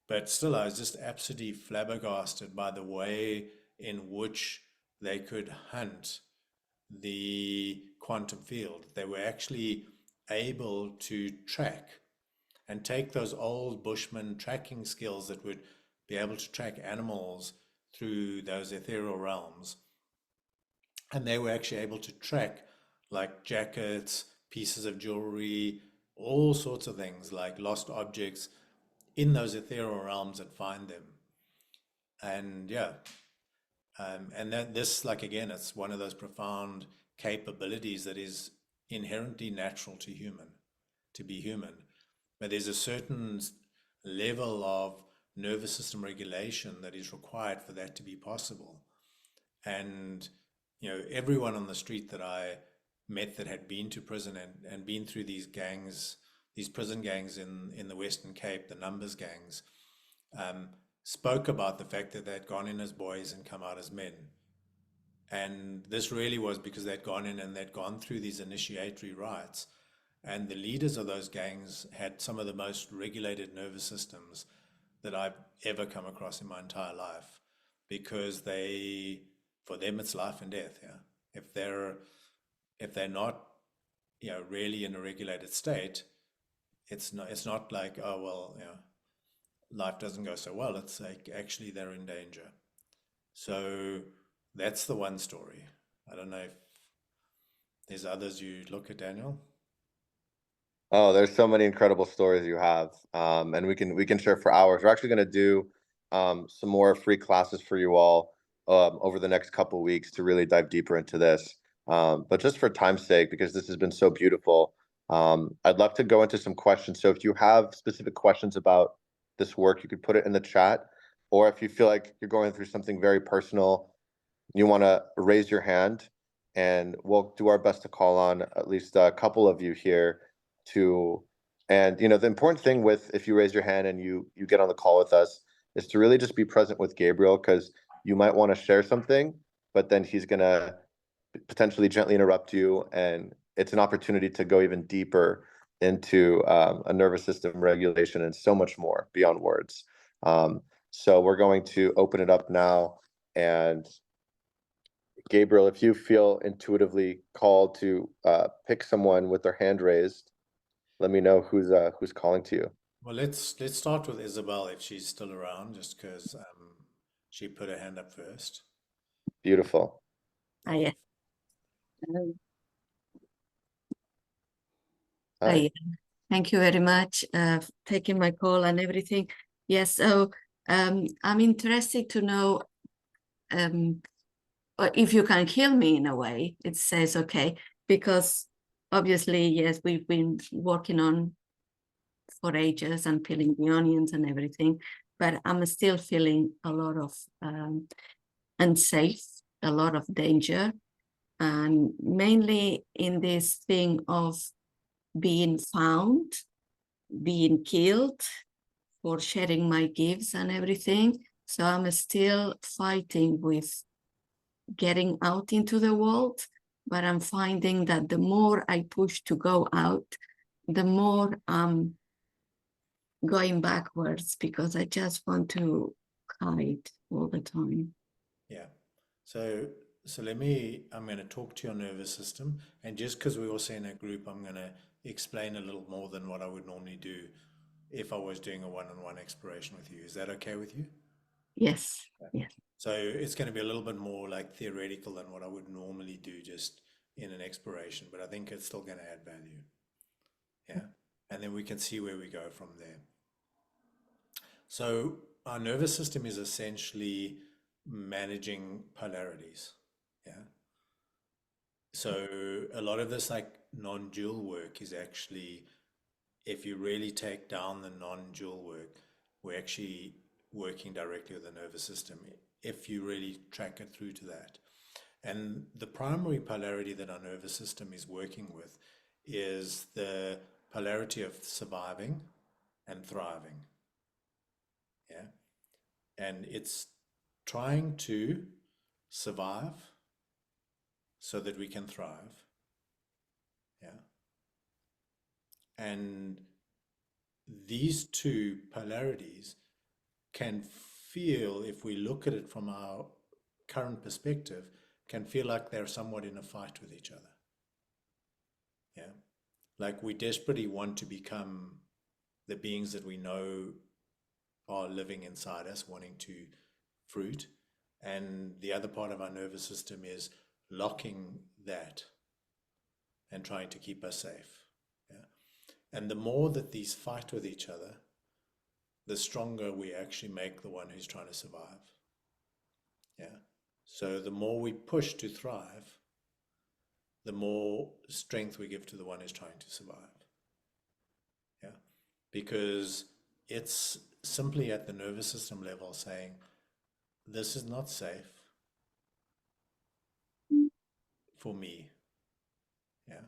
S2: But still, I was just absolutely flabbergasted by the way in which they could hunt the quantum field. They were actually able to track and take those old Bushman tracking skills that would be able to track animals through those ethereal realms. And they were actually able to track like jackets, pieces of jewelry, all sorts of things like lost objects in those ethereal realms and find them. And yeah, and that this, like again, it's one of those profound capabilities that is inherently natural to to be human. But there's a certain level of nervous system regulation that is required for that to be possible. And, you know, everyone on the street that I met that had been to prison and been through these gangs, these prison gangs in the Western Cape, the numbers gangs, um, spoke about the fact that they'd gone in as boys and come out as men. And this really was because they'd gone in and they'd gone through these initiatory rites. And the leaders of those gangs had some of the most regulated nervous systems that I've ever come across in my entire life, because for them, it's life and death. Yeah, if they're not, you know, really in a regulated state, it's not like, oh well, you know, life doesn't go so well. It's like actually they're in danger. So that's the one story. I don't know if there's others you look at, Daniel.
S1: Oh, there's so many incredible stories you have, and we can share for hours. We're actually going to do some more free classes for you all over the next couple weeks to really dive deeper into this. But just for time's sake, because this has been so beautiful, I'd love to go into some questions. So if you have specific questions about this work, you could put it in the chat, or if you feel like you're going through something very personal, you want to raise your hand, and we'll do our best to call on at least a couple of you here to, and the important thing with, if you raise your hand and you get on the call with us, is to really just be present with Gabriel, because you might want to share something, but then he's gonna potentially gently interrupt you, and it's an opportunity to go even deeper into a nervous system regulation and so much more beyond words. So we're going to open it up now, and Gabriel, if you feel intuitively called to pick someone with their hand raised, let me know who's calling to you.
S2: Well, let's start with Isabel if she's still around, just because she put her hand up first.
S1: Beautiful.
S3: Yeah.
S1: Hi.
S3: Thank you very much for taking my call and everything. Yes, so I'm interested to know if you can heal me in a way. It says okay, because obviously, yes, we've been working on for ages and peeling the onions and everything, but I'm still feeling a lot of unsafe, a lot of danger, and mainly in this thing of being found, being killed for sharing my gifts and everything. So I'm still fighting with getting out into the world, but I'm finding that the more I push to go out, the more I'm going backwards, because I just want to hide all the time.
S2: Yeah. So I'm going to talk to your nervous system, and just because we're also in a group, I'm going to explain a little more than what I would normally do if I was doing a one-on-one exploration with you. Is that okay with you?
S3: Yes, yes.
S2: So it's going to be a little bit more like theoretical than what I would normally do just in an exploration, but I think it's still going to add value. Yeah. And then we can see where we go from there. So our nervous system is essentially managing polarities. Yeah. So a lot of this like non-dual work is actually, if you really take down the non-dual work, we're actually working directly with the nervous system if you really track it through to that. And the primary polarity that our nervous system is working with is the polarity of surviving and thriving. Yeah. And it's trying to survive so that we can thrive. Yeah. And these two polarities can feel, if we look at it from our current perspective, can feel like they're somewhat in a fight with each other. Yeah. Like we desperately want to become the beings that we know are living inside us, wanting to fruit. And the other part of our nervous system is locking that and trying to keep us safe. Yeah. And the more that these fight with each other, the stronger we actually make the one who's trying to survive. Yeah. So the more we push to thrive, the more strength we give to the one who's trying to survive. Yeah. Because it's simply at the nervous system level saying, this is not safe for me. Yeah.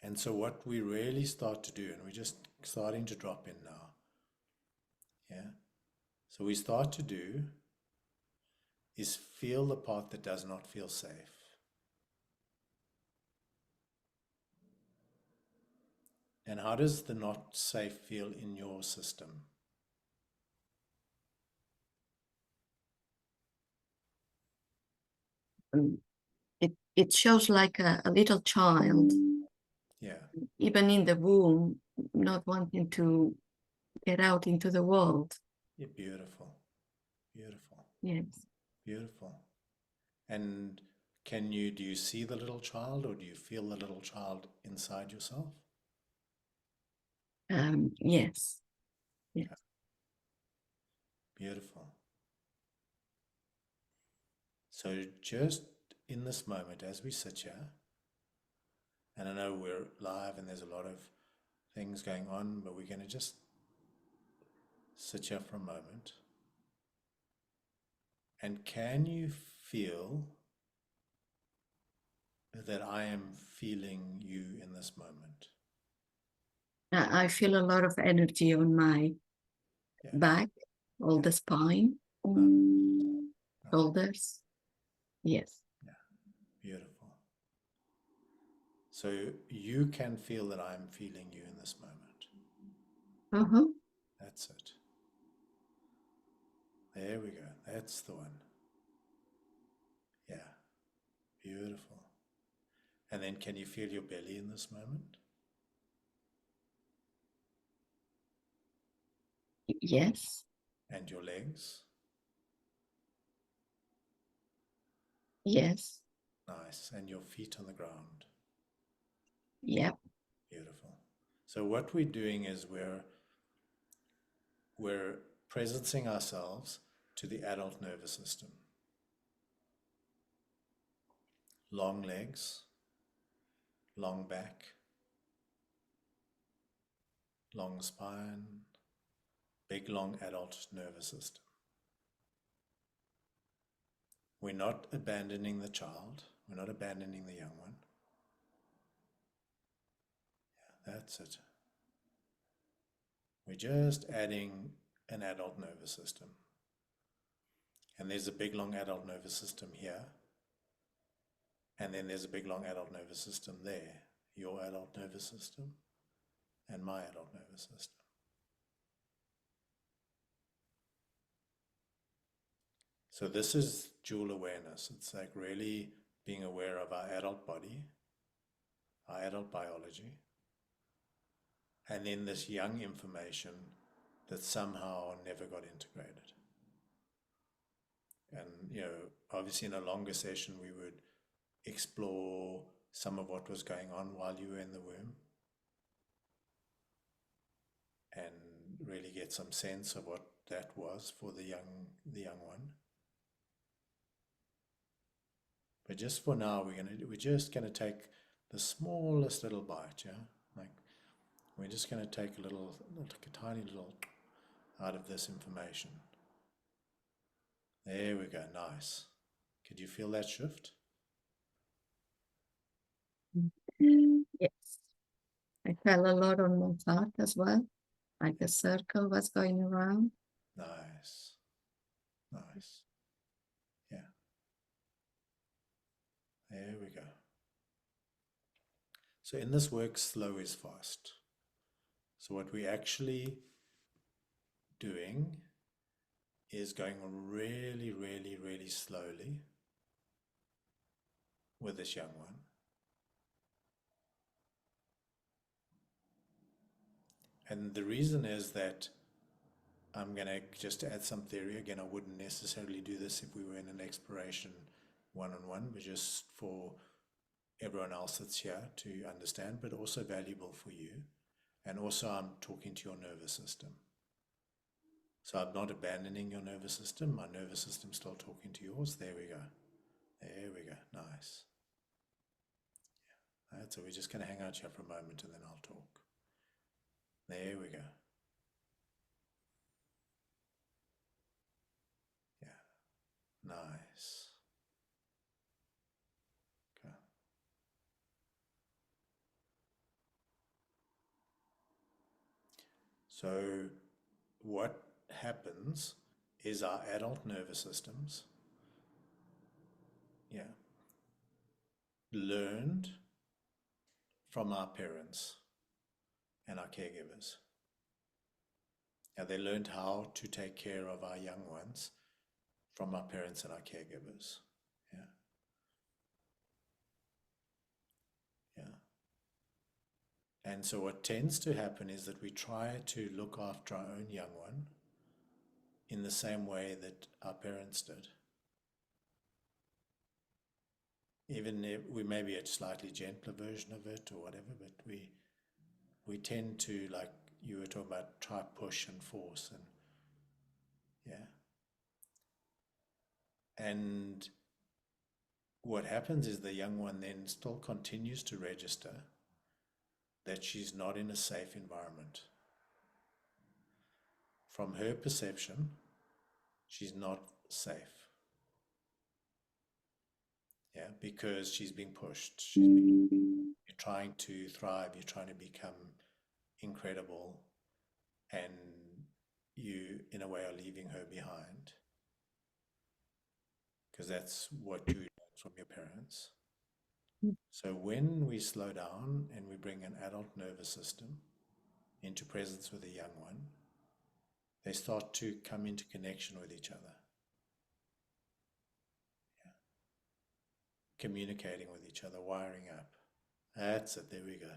S2: And so what we really start to do, and we're just starting to drop in now. Yeah. So we start to do is feel the part that does not feel safe. And how does the not safe feel in your system?
S3: It shows like a little child,
S2: Yeah.
S3: even in the womb, not wanting to get out into the world.
S2: Yeah, beautiful. Beautiful.
S3: Yes.
S2: Beautiful. And do you see the little child, or do you feel the little child inside yourself?
S3: Yes. Yes.
S2: Yeah. Beautiful. So just in this moment, as we sit here, and I know we're live and there's a lot of things going on, but we're going to just sit here for a moment. And can you feel that I am feeling you in this moment?
S3: I feel a lot of energy on my back, all the spine, shoulders. Yes.
S2: Yeah, beautiful. So you can feel that I'm feeling you in this moment. That's it. There we go. That's the one. Yeah, beautiful. And then can you feel your belly in this moment?
S3: Yes.
S2: And your legs?
S3: Yes.
S2: Nice. And your feet on the ground?
S3: Yep.
S2: Beautiful. So what we're doing is we're presencing ourselves to the adult nervous system. Long legs, long back, long spine, big long adult nervous system. We're not abandoning the child. We're not abandoning the young one. Yeah, that's it. We're just adding an adult nervous system. And there's a big long adult nervous system here. And then there's a big long adult nervous system there. Your adult nervous system and my adult nervous system. So this is dual awareness. It's like really being aware of our adult body, our adult biology, and then this young information that somehow never got integrated. And, obviously in a longer session, we would explore some of what was going on while you were in the womb and really get some sense of what that was for the young one. But just for now, we're just gonna take the smallest little bite, yeah? Like we're just gonna take a tiny little out of this information. There we go, nice. Could you feel that shift?
S3: Yes. I felt a lot on my heart as well, like a circle was going around.
S2: Nice. Nice. Yeah. There we go. So in this work, slow is fast. So what we're actually doing is going really, really, really slowly with this young one. And the reason is that I'm going to just add some theory. Again, I wouldn't necessarily do this if we were in an exploration one-on-one, but just for everyone else that's here to understand, but also valuable for you. And also I'm talking to your nervous system. So I'm not abandoning your nervous system. My nervous system's still talking to yours. There we go. There we go. Nice. Yeah. Right, so we're just going to hang out here for a moment and then I'll talk. There we go. Yeah. Nice. Okay. So what happens is our adult nervous systems, learned from our parents and our caregivers. Now, they learned how to take care of our young ones from our parents and our caregivers. Yeah. Yeah. And so what tends to happen is that we try to look after our own young one in the same way that our parents did. Even if we may be a slightly gentler version of it or whatever, but we tend to, like you were talking about, try push and force, and and what happens is the young one then still continues to register that she's not in a safe environment. From her perception, she's not safe. Yeah, because she's being pushed. You're trying to thrive, you're trying to become incredible, and you, in a way, are leaving her behind. Because that's what you learn from your parents. So when we slow down and we bring an adult nervous system into presence with a young one, they start to come into connection with each other. Yeah. Communicating with each other, wiring up. That's it, there we go.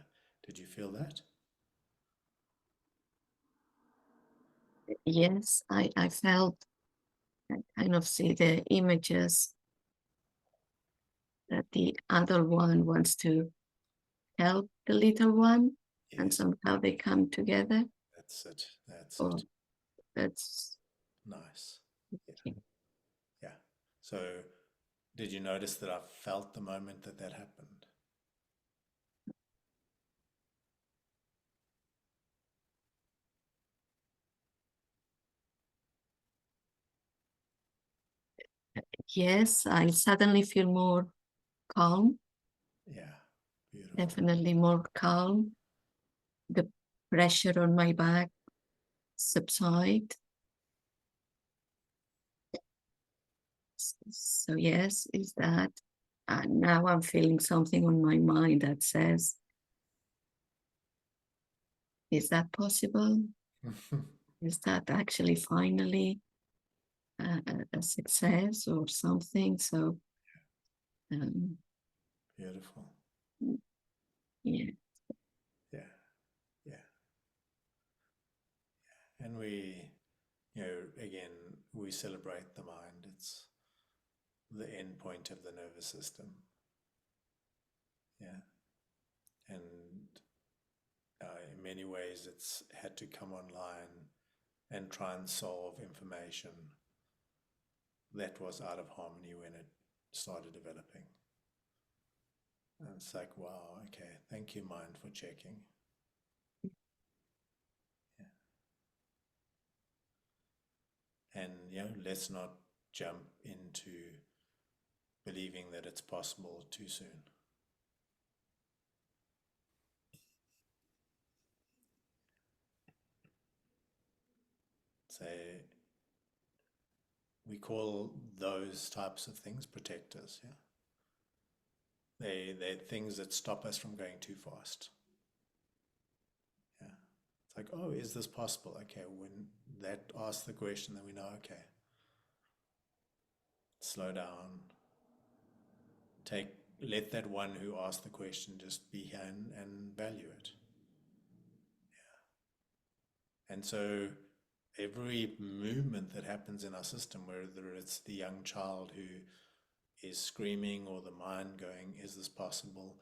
S2: Did you feel that?
S3: Yes, I felt, I kind of see the images that the adult one wants to help the little one, and
S2: Yes,
S3: somehow they come together.
S2: that's it. That's
S3: Oh,
S2: it.
S3: that's
S2: Nice.
S3: okay.
S2: Yeah. So did you notice that I felt the moment that that happened?
S3: Yes, I suddenly feel more calm,
S2: Yeah. Beautiful.
S3: definitely more calm. The pressure on my back subside. So yes, is that now I'm feeling something on my mind that says, is that possible? Is that actually finally a success or something? So
S2: Beautiful.
S3: yeah.
S2: Yeah. Yeah. And we, again, we celebrate the mind. It's the end point of the nervous system. Yeah. And in many ways, it's had to come online and try and solve information that was out of harmony when it started developing. And it's like, wow, okay, thank you, mind, for checking. Yeah. And, let's not jump into believing that it's possible too soon. Say, we call those types of things protectors, yeah? They're things that stop us from going too fast. Yeah. It's like, oh, is this possible? Okay, when that asks the question, then we know, okay, slow down, take, let that one who asked the question just be here and value it. And so every movement that happens in our system, whether it's the young child who is screaming or the mind going, is this possible?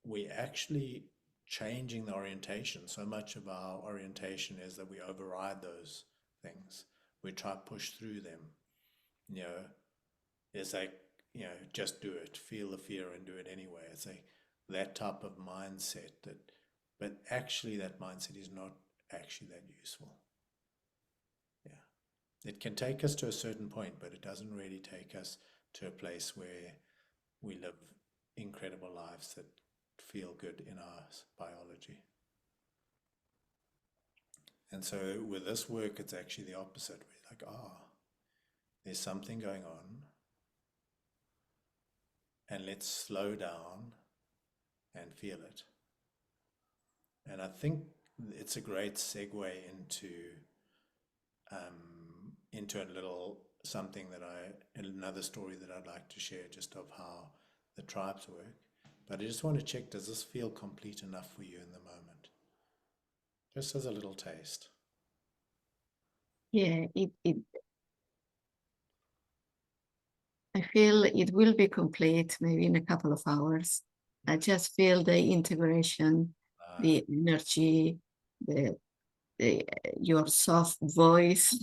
S2: We're actually changing the orientation. So much of our orientation is that we override those things. We try to push through them. It's like, just do it, feel the fear and do it anyway. It's like that type of mindset but actually that mindset is not actually that useful. It can take us to a certain point, but it doesn't really take us to a place where we live incredible lives that feel good in our biology. And so with this work, it's actually the opposite. We're like, there's something going on, and let's slow down and feel it. And I think it's a great segue into a little something another story that I'd like to share, just of how the tribes work. But I just want to check, does this feel complete enough for you in the moment? Just as a little taste.
S3: Yeah, I feel it will be complete maybe in a couple of hours. I just feel the integration, the energy, your soft voice,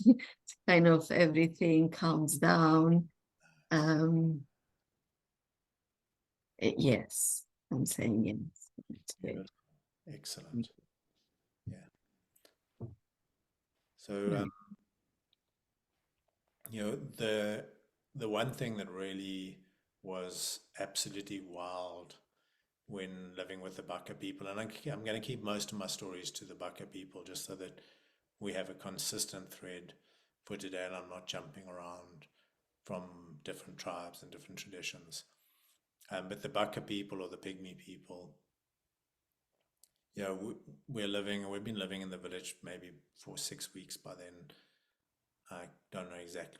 S3: kind of everything calms down. Yes, I'm saying yes. It's good.
S2: Excellent. Yeah. So, the one thing that really was absolutely wild when living with the Baka people, and I'm going to keep most of my stories to the Baka people just so that we have a consistent thread for today and I'm not jumping around from different tribes and different traditions. But the Baka people or the Pygmy people, we've been living in the village maybe for 6 weeks by then. I don't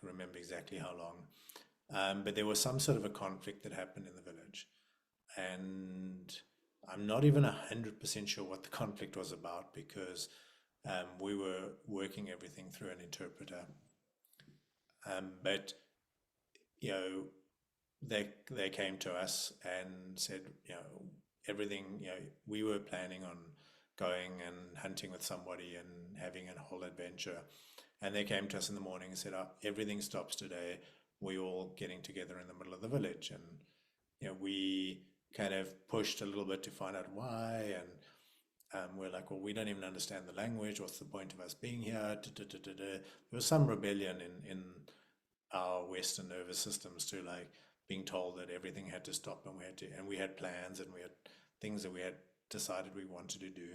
S2: remember exactly how long. But there was some sort of a conflict that happened in the village. And I'm not even 100% sure what the conflict was about, because we were working everything through an interpreter. But they came to us and said, everything, we were planning on going and hunting with somebody and having a whole adventure. And they came to us in the morning and said, everything stops today. We're all getting together in the middle of the village. And we kind of pushed a little bit to find out why. And we're like, well, we don't even understand the language. What's the point of us being here? There was some rebellion in our Western nervous systems to like being told that everything had to stop, and we had plans and we had things that we had decided we wanted to do.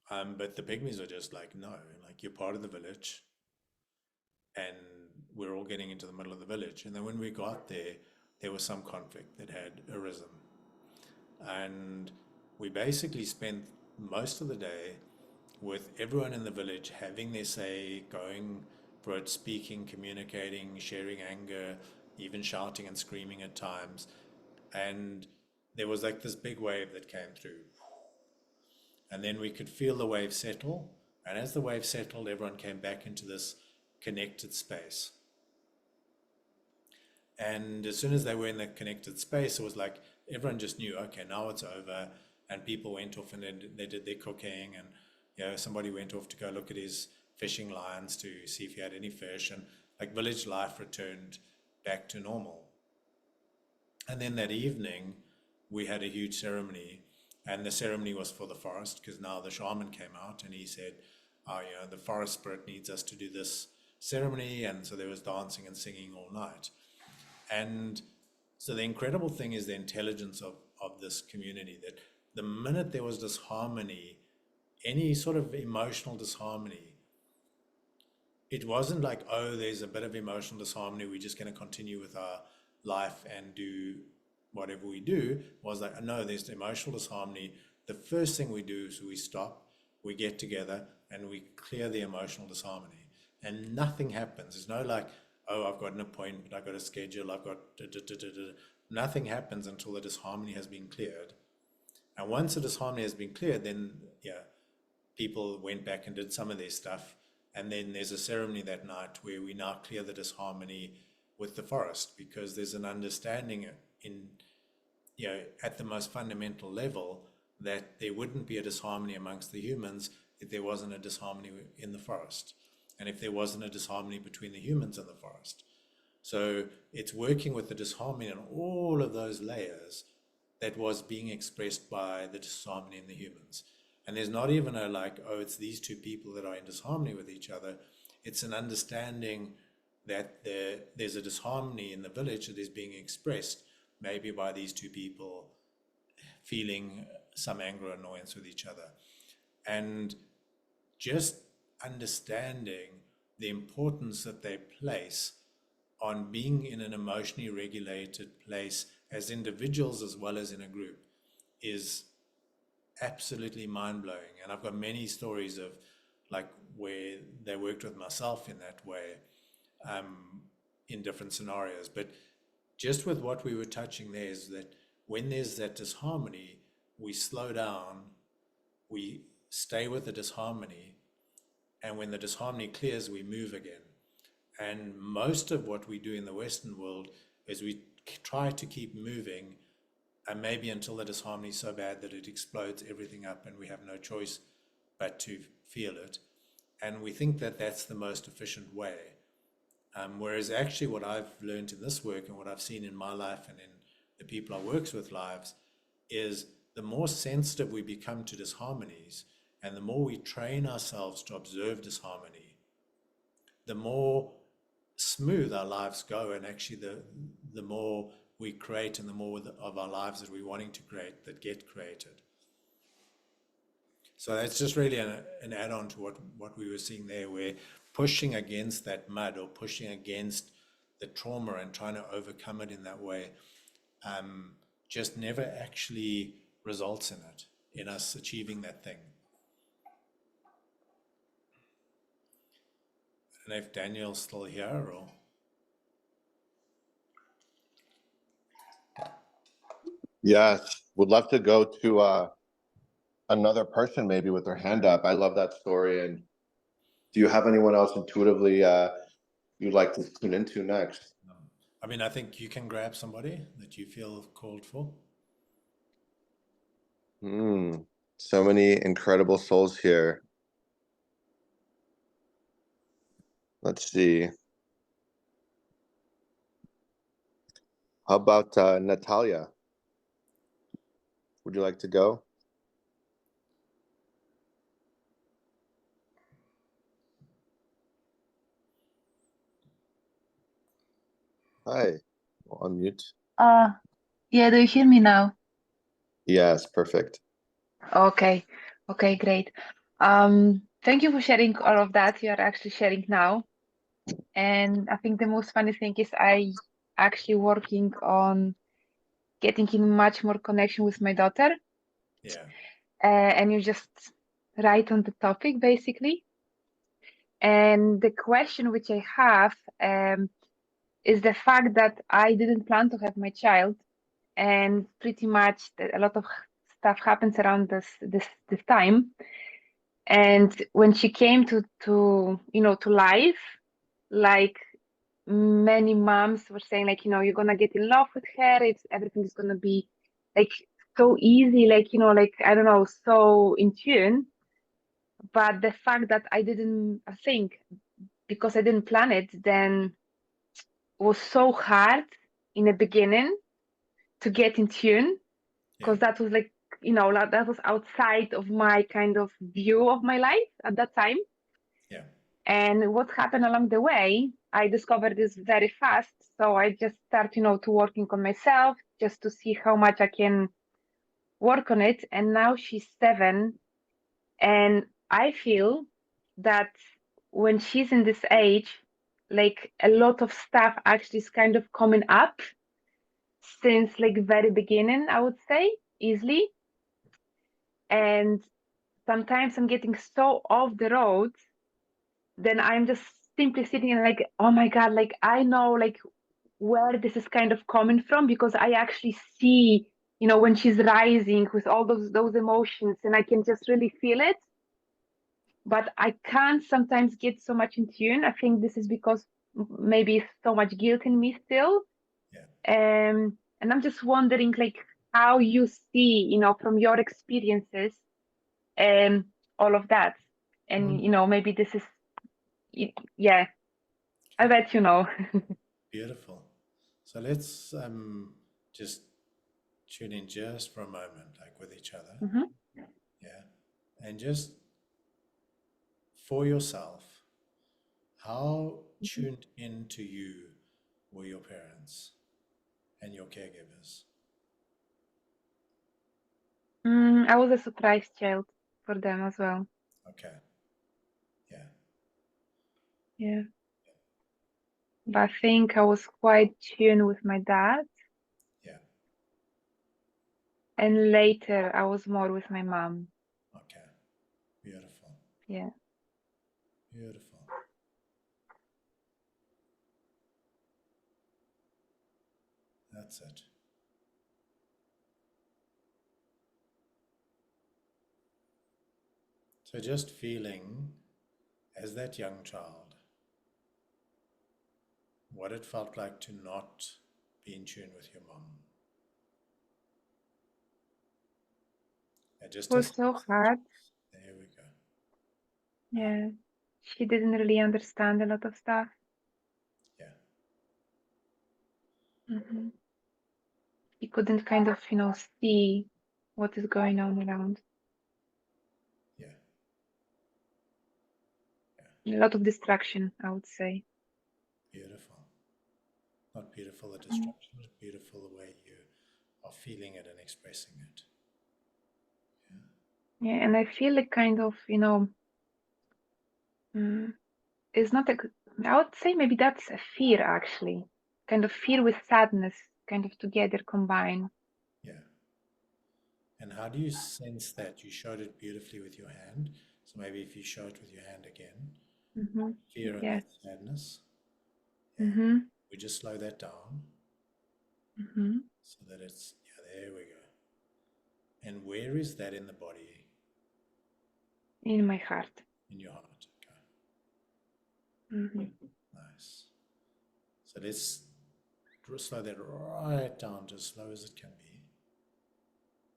S2: But the Pygmies were just like, no, like you're part of the village and we're all getting into the middle of the village. And then when we got there, there was some conflict that had arisen. And we basically spent most of the day with everyone in the village having their say, going for it, speaking, communicating, sharing anger, even shouting and screaming at times. And there was like this big wave that came through. And then we could feel the wave settle. And as the wave settled, everyone came back into this connected space. And as soon as they were in that connected space, it was like everyone just knew, okay, now it's over. And people went off and they did their cooking, and somebody went off to go look at his fishing lines to see if he had any fish, and like village life returned back to normal. And then that evening, we had a huge ceremony, and the ceremony was for the forest, because now the shaman came out and he said, the forest spirit needs us to do this ceremony. And so there was dancing and singing all night. And so the incredible thing is the intelligence of this community, that the minute there was disharmony, any sort of emotional disharmony, it wasn't like, there's a bit of emotional disharmony, we're just going to continue with our life and do whatever we do. It was like, no, there's the emotional disharmony. The first thing we do is we stop, we get together, and we clear the emotional disharmony. And nothing happens. There's no like, I've got an appointment, I've got a schedule, I've got nothing happens until the disharmony has been cleared. And once the disharmony has been cleared, then yeah, people went back and did some of their stuff. And then there's a ceremony that night where we now clear the disharmony with the forest, because there's an understanding in, you know, at the most fundamental level, that there wouldn't be a disharmony amongst the humans if there wasn't a disharmony in the forest, and if there wasn't a disharmony between the humans and the forest. So it's working with the disharmony on all of those layers that was being expressed by the disharmony in the humans. And there's not even a like, oh, it's these two people that are in disharmony with each other. It's an understanding that there's a disharmony in the village that is being expressed maybe by these two people feeling some anger or annoyance with each other. And just understanding the importance that they place on being in an emotionally regulated place as individuals as well as in a group is absolutely mind-blowing. And I've got many stories of like where they worked with myself in that way, in different scenarios. But just with what we were touching there is that when there's that disharmony, we slow down, we stay with the disharmony, and when the disharmony clears, we move again. And most of what we do in the Western world is we try to keep moving, and maybe until the disharmony is so bad that it explodes everything up and we have no choice but to feel it. And we think that that's the most efficient way. Whereas actually what I've learned in this work and what I've seen in my life and in the people I work with lives is the more sensitive we become to disharmonies and the more we train ourselves to observe disharmony, the more smooth our lives go, and actually the more we create and the more of our lives that we're wanting to create that get created. So that's just really an add-on to what we were seeing there, where pushing against that mud or pushing against the trauma and trying to overcome it in that way just never actually results in us achieving that thing. I don't know if Daniel's still here or...
S1: Yes, would love to go to another person maybe with their hand up. I love that story. And do you have anyone else intuitively you'd like to tune into next?
S2: I mean, I think you can grab somebody that you feel called for.
S1: So many incredible souls here. Let's see. How about Natalia? Would you like to go? Hi, I'll unmute.
S4: Yeah, do you hear me now?
S1: Yes, perfect.
S4: Okay, great. Thank you for sharing all of that. You are actually sharing now. And I think the most funny thing is I actually working on getting in much more connection with my daughter.
S2: Yeah.
S4: And you're just right on the topic, basically. And the question which I have is the fact that I didn't plan to have my child, and pretty much a lot of stuff happens around this time. And when she came to life, like many moms were saying, like, you're gonna get in love with her, everything is gonna be like so easy, like, like, I don't know, so in tune. But the fact that I didn't, I think, because I didn't plan it, then was so hard in the beginning to get in tune, because that was like, that was outside of my kind of view of my life at that time.
S2: Yeah.
S4: And what happened along the way, I discovered this very fast. So I just started, to working on myself just to see how much I can work on it. And now she's 7. And I feel that when she's in this age, like a lot of stuff actually is kind of coming up since like very beginning, I would say, easily. And sometimes I'm getting so off the road, then I'm just simply sitting and like, oh my God, like I know like where this is kind of coming from, because I actually see, when she's rising with all those emotions, and I can just really feel it. But I can't sometimes get so much in tune. I think this is because maybe so much guilt in me still.
S2: Yeah.
S4: And I'm just wondering, like, how you see, from your experiences, all of that. And, maybe this is, yeah, I bet you know.
S2: Beautiful. So let's just tune in just for a moment, like with each other.
S4: Mhm.
S2: Yeah. And just for yourself, how tuned into you were your parents and your caregivers?
S4: I was a surprise child for them as well.
S2: Okay. Yeah.
S4: Yeah. But I think I was quite tuned with my dad.
S2: Yeah.
S4: And later I was more with my mom.
S2: Okay. Beautiful.
S4: Yeah.
S2: Beautiful. That's it. So just feeling as that young child, what it felt like to not be in tune with your mom. And just
S4: It was so hard.
S2: there we go.
S4: Yeah. She didn't really understand a lot of stuff.
S2: Yeah.
S4: She couldn't kind of, see what is going on around.
S2: Yeah.
S4: A lot of distraction, I would say.
S2: Beautiful. Not beautiful the destruction, but beautiful the way you are feeling it and expressing it.
S4: Yeah, and I feel like kind of, it's not I would say maybe that's a fear actually. Kind of fear with sadness, kind of together combined.
S2: Yeah. And how do you sense that? You showed it beautifully with your hand. So maybe if you show it with your hand again,
S4: Mm-hmm.
S2: fear and
S4: Yeah.
S2: that sadness. Yeah.
S4: Mm-hmm.
S2: We just slow that down
S4: Mm-hmm.
S2: so that it's, yeah, there we go. And where is that in the body?
S4: In my heart.
S2: In your heart. Okay.
S4: Mm-hmm.
S2: Nice. So let's slow that right down to as slow as it can be.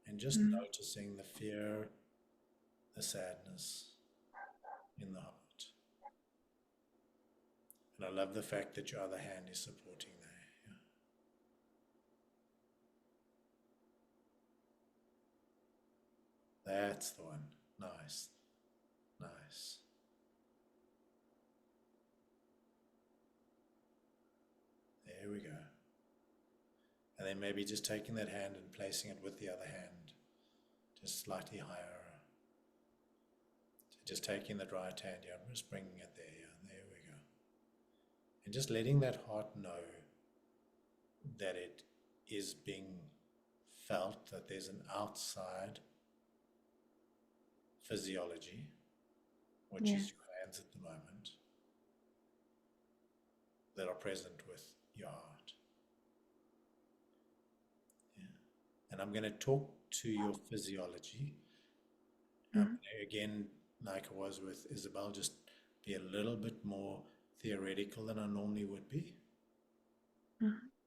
S2: And just noticing the fear, the sadness in the heart. And I love the fact that your other hand is supporting there. Yeah. That's the one. Nice. Nice. There we go. And then maybe just taking that hand and placing it with the other hand, just slightly higher. So just taking that right hand, yeah, I'm just bringing it there, yeah, there we go. And just letting that heart know that it is being felt, that there's an outside physiology, which
S4: Yeah.
S2: is your hands at the moment, that are present with your heart. Yeah. And I'm going to talk to your physiology. Again, like I was with Isabel, just be a little bit more theoretical than I normally would be.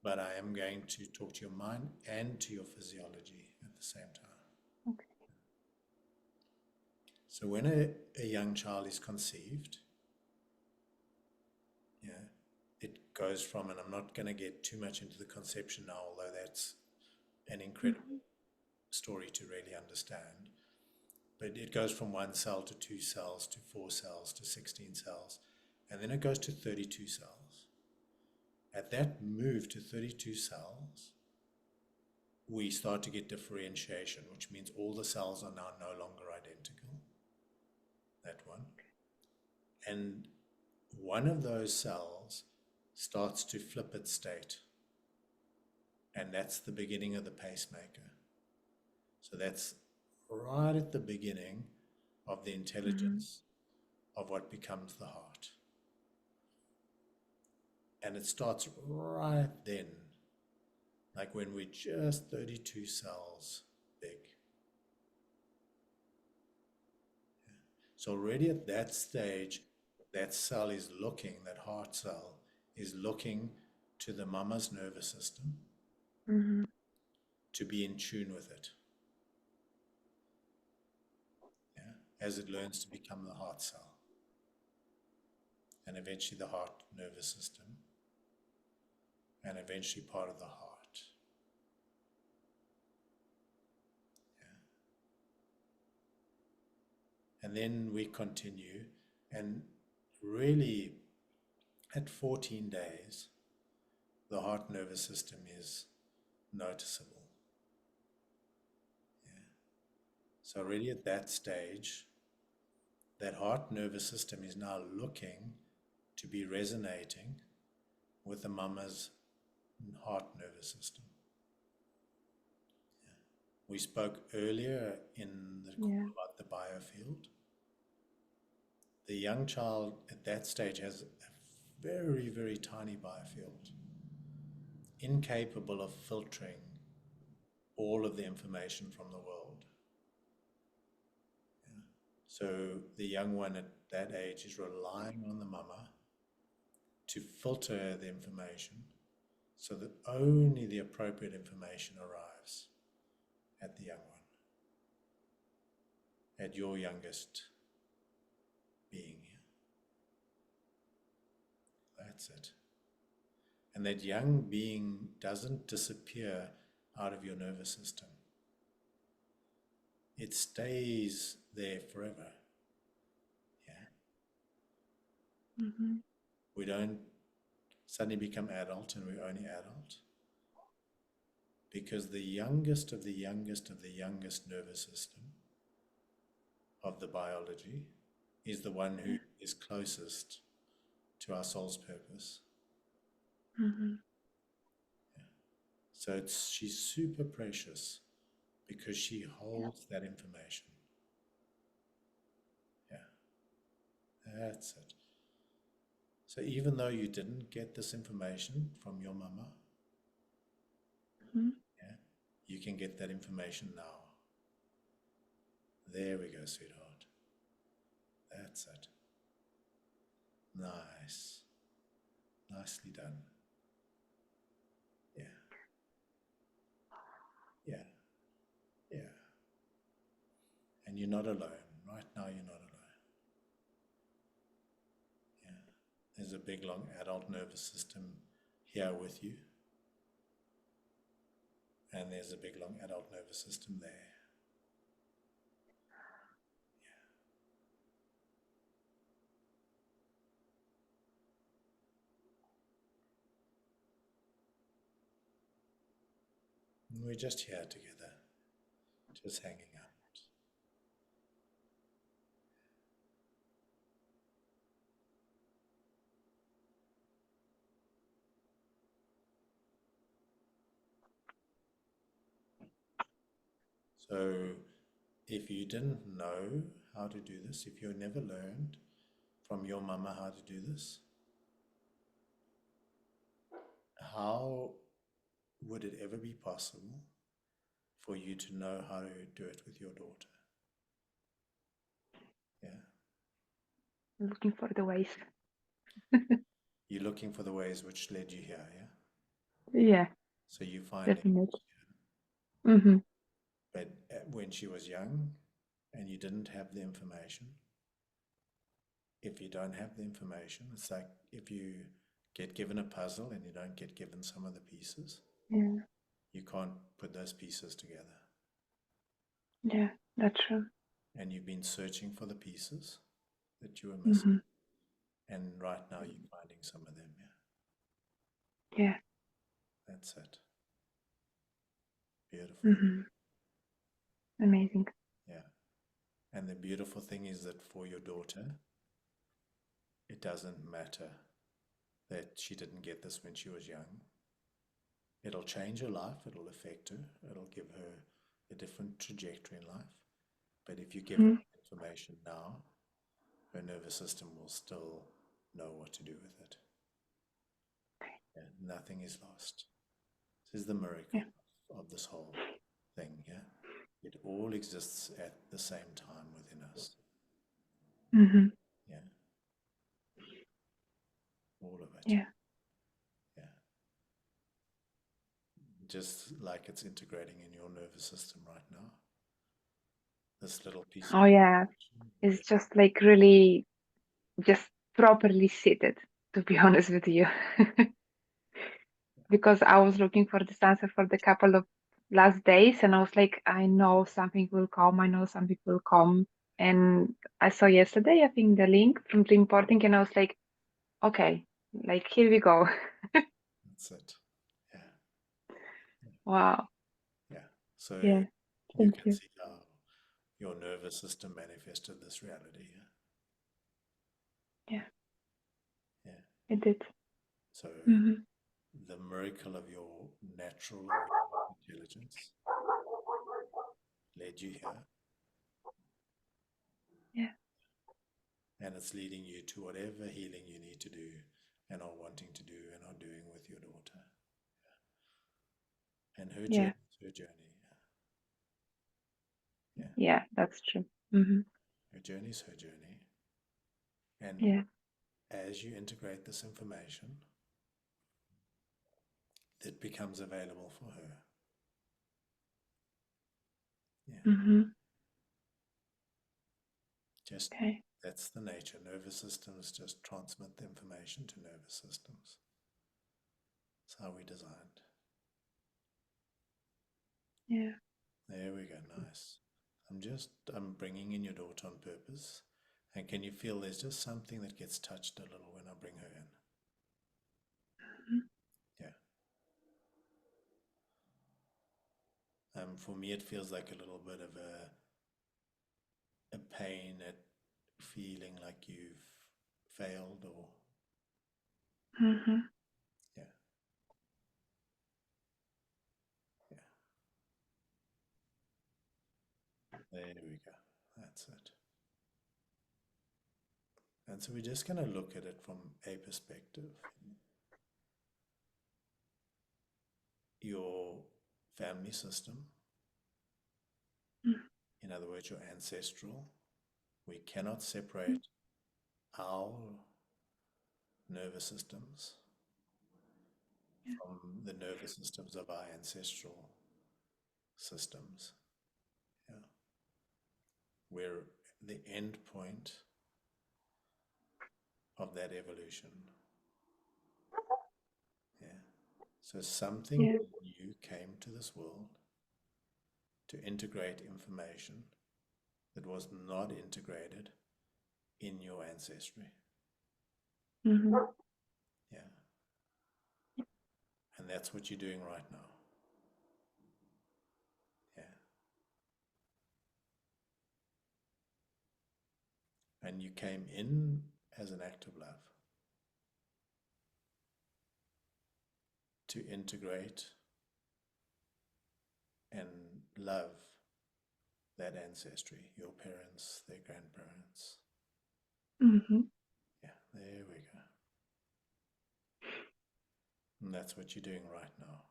S2: But I am going to talk to your mind and to your physiology at the same time.
S4: Okay.
S2: So when a young child is conceived, yeah, it goes from, and I'm not going to get too much into the conception now, although that's an incredible story to really understand. But it goes from 1 cell to 2 cells to 4 cells to 16 cells, and then it goes to 32 cells. At that move to 32 cells, we start to get differentiation, which means all the cells are now no longer identical. That one. And one of those cells starts to flip its state. And that's the beginning of the pacemaker. So that's right at the beginning of the intelligence of what becomes the heart. And it starts right then, like when we're just 32 cells big. So already at that stage, that cell is looking, that heart cell is looking to the mama's nervous system
S4: Mm-hmm.
S2: to be in tune with it. Yeah? As it learns to become the heart cell. And eventually the heart nervous system. And eventually part of the heart. Yeah? And then we continue, and really at 14 days, the heart nervous system is noticeable. Yeah. So really at that stage, that heart nervous system is now looking to be resonating with the mama's heart nervous system. Yeah. We spoke earlier in the call about the biofield. The young child at that stage has a very, very tiny biofield, incapable of filtering all of the information from the world. Yeah. So the young one at that age is relying on the mama to filter the information so that only the appropriate information arrives at the young one, at your youngest being here. That's it. And that young being doesn't disappear out of your nervous system. It stays there forever. Yeah.
S4: Mm-hmm.
S2: We don't suddenly become adult and we're only adult. Because the youngest of the youngest of the youngest nervous system of the biology is the one who is closest to our soul's purpose.
S4: Mm-hmm.
S2: Yeah. So she's super precious because she holds that information. Yeah, that's it. So even though you didn't get this information from your mama,
S4: Mm-hmm.
S2: yeah, you can get that information now. There we go, sweetheart. That's it. Nice. Nicely done. Yeah. Yeah. Yeah. And you're not alone. Right now, you're not alone. Yeah. There's a big, long adult nervous system here with you. And there's a big, long adult nervous system there. And we're just here together, just hanging out. So if you didn't know how to do this, if you never learned from your mama how to do this, how would it ever be possible for you to know how to do it with your daughter? Yeah.
S4: Looking for the ways.
S2: You're looking for the ways which led you here, yeah?
S4: Yeah,
S2: So you find it.
S4: definitely. Mm-hmm.
S2: But when she was young and you didn't have the information, if you don't have the information, it's like if you get given a puzzle and you don't get given some of the pieces,
S4: Yeah,
S2: you can't put those pieces together.
S4: yeah, that's true.
S2: And you've been searching for the pieces that you were missing.
S4: Mm-hmm.
S2: And right now you're finding some of them, yeah?
S4: Yeah.
S2: That's it. Beautiful.
S4: Mm-hmm. Amazing.
S2: Yeah. And the beautiful thing is that for your daughter, it doesn't matter that she didn't get this when she was young. It'll change her life, it'll affect her, it'll give her a different trajectory in life. But if you give her information now, her nervous system will still know what to do with it. nothing is lost. This is the miracle
S4: Yeah.
S2: of this whole thing, yeah? It all exists at the same time within us.
S4: Mm-hmm.
S2: Yeah. All of it.
S4: Yeah.
S2: Yeah. Just like it's integrating in your nervous system right now. This little piece
S4: Oh yeah. It's just like really just properly seated, to be honest with you. Because I was looking for this answer for the couple of last days, and I was like, I know something will come, I know something will come. And I saw yesterday, I think, the link from dream porting, and I was like, okay, like here we go.
S2: That's it. Yeah.
S4: Wow.
S2: Yeah. So
S4: Yeah.
S2: you
S4: Thank
S2: can
S4: you.
S2: see how your nervous system manifested this reality.
S4: Yeah,
S2: Yeah.
S4: it did.
S2: So
S4: Hmm.
S2: the miracle of your natural intelligence led you here,
S4: Yeah.
S2: and it's leading you to whatever healing you need to do and are wanting to do and are doing with your daughter. And her
S4: Yeah.
S2: journey is her journey. Yeah.
S4: Yeah, that's true. Hmm.
S2: Her journey is her journey. And
S4: Yeah.
S2: as you integrate this information, it becomes available for her. Yeah.
S4: Hmm.
S2: Just
S4: Okay.
S2: that's the nature. Nervous systems just transmit the information to nervous systems. That's how we designed.
S4: Yeah.
S2: There we go. Nice. I'm bringing in your daughter on purpose. And can you feel there's just something that gets touched a little when I bring her in?
S4: Mhm.
S2: Yeah. For me, it feels like a little bit of a pain at feeling like you've failed or,
S4: Hmm.
S2: yeah, yeah. There we go. That's it. And so we're just going to look at it from a perspective. Your family system, in other words, your ancestral, we cannot separate our nervous systems from the nervous systems of our ancestral systems. Yeah. We're the end point of that evolution. Yeah. So something
S4: Yeah.
S2: in you came to this world to integrate information that was not integrated in your ancestry.
S4: Hmm.
S2: Yeah. And that's what you're doing right now. Yeah. And you came in as an act of love to integrate and love that ancestry, your parents, their grandparents.
S4: Hmm.
S2: Yeah, there we go. And that's what you're doing right now.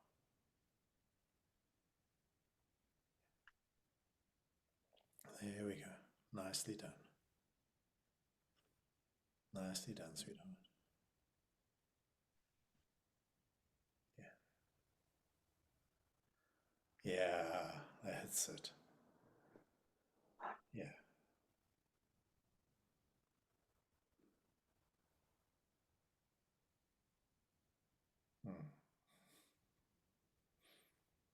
S2: There we go. Nicely done. Nicely done, sweetheart. Yeah. Yeah, that's it. Yeah. Hmm.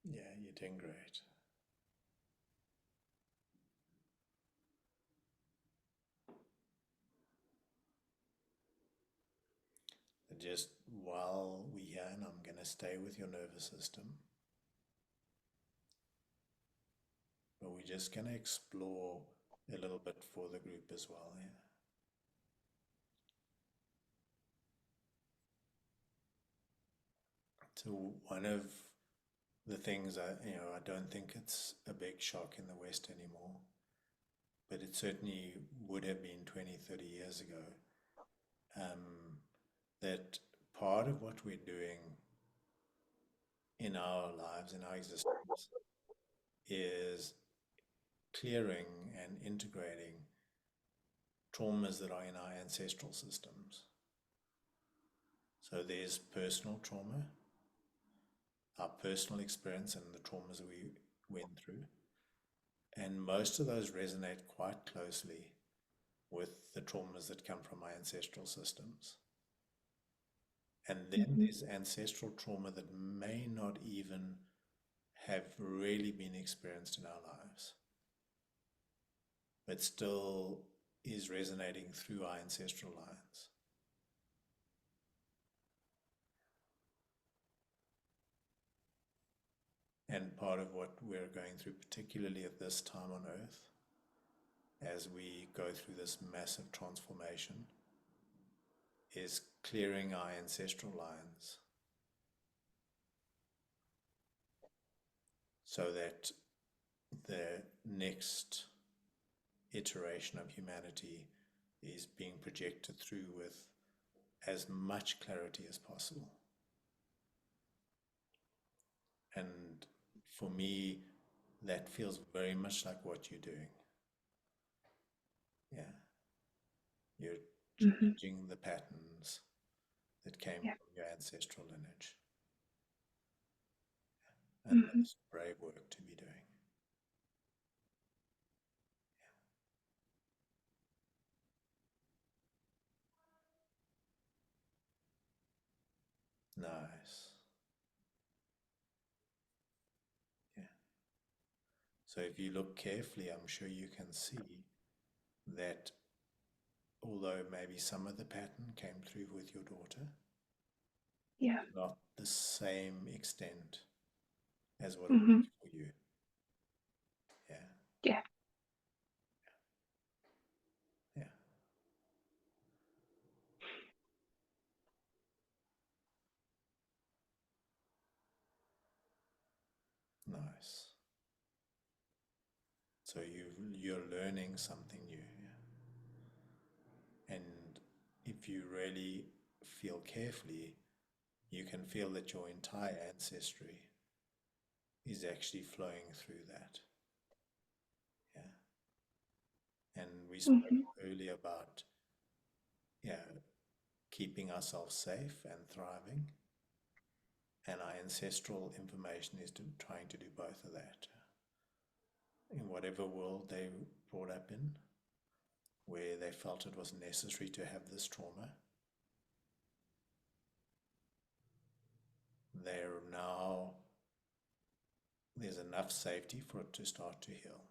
S2: Yeah, you're doing great. Just while we're here, and I'm going to stay with your nervous system, but we're just going to explore a little bit for the group as well. Yeah. So one of the things I don't think it's a big shock in the West anymore, but it certainly would have been 20, 30 years ago, that part of what we're doing in our lives, in our existence, is clearing and integrating traumas that are in our ancestral systems. So there's personal trauma, our personal experience and the traumas we went through. And most of those resonate quite closely with the traumas that come from our ancestral systems. And then there's ancestral trauma that may not even have really been experienced in our lives, but still is resonating through our ancestral lines. And part of what we're going through, particularly at this time on Earth, as we go through this massive transformation, is clearing our ancestral lines so that the next iteration of humanity is being projected through with as much clarity as possible. And for me, that feels very much like what you're doing. Yeah. You're changing the patterns that came from your ancestral lineage. And that's brave work to be doing. Nice. Yeah. So if you look carefully, I'm sure you can see that although maybe some of the pattern came through with your daughter, not the same extent as what worked for you. Yeah.
S4: Yeah.
S2: Yeah. Nice. So you're learning something new. Yeah? And if you really feel carefully, you can feel that your entire ancestry is actually flowing through that. Yeah. And we spoke earlier about keeping ourselves safe and thriving. And our ancestral information is trying to do both of that. In whatever world they brought up in, where they felt it was necessary to have this trauma, there's enough safety for it to start to heal.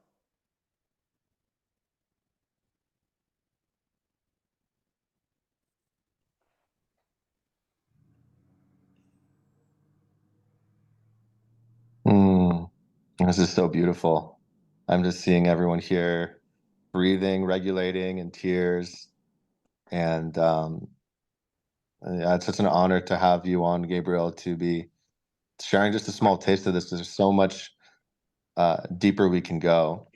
S1: This is so beautiful. I'm just seeing everyone here breathing, regulating, in tears. And it's such an honor to have you on, Gabriel, to be sharing just a small taste of this. There's so much deeper we can go.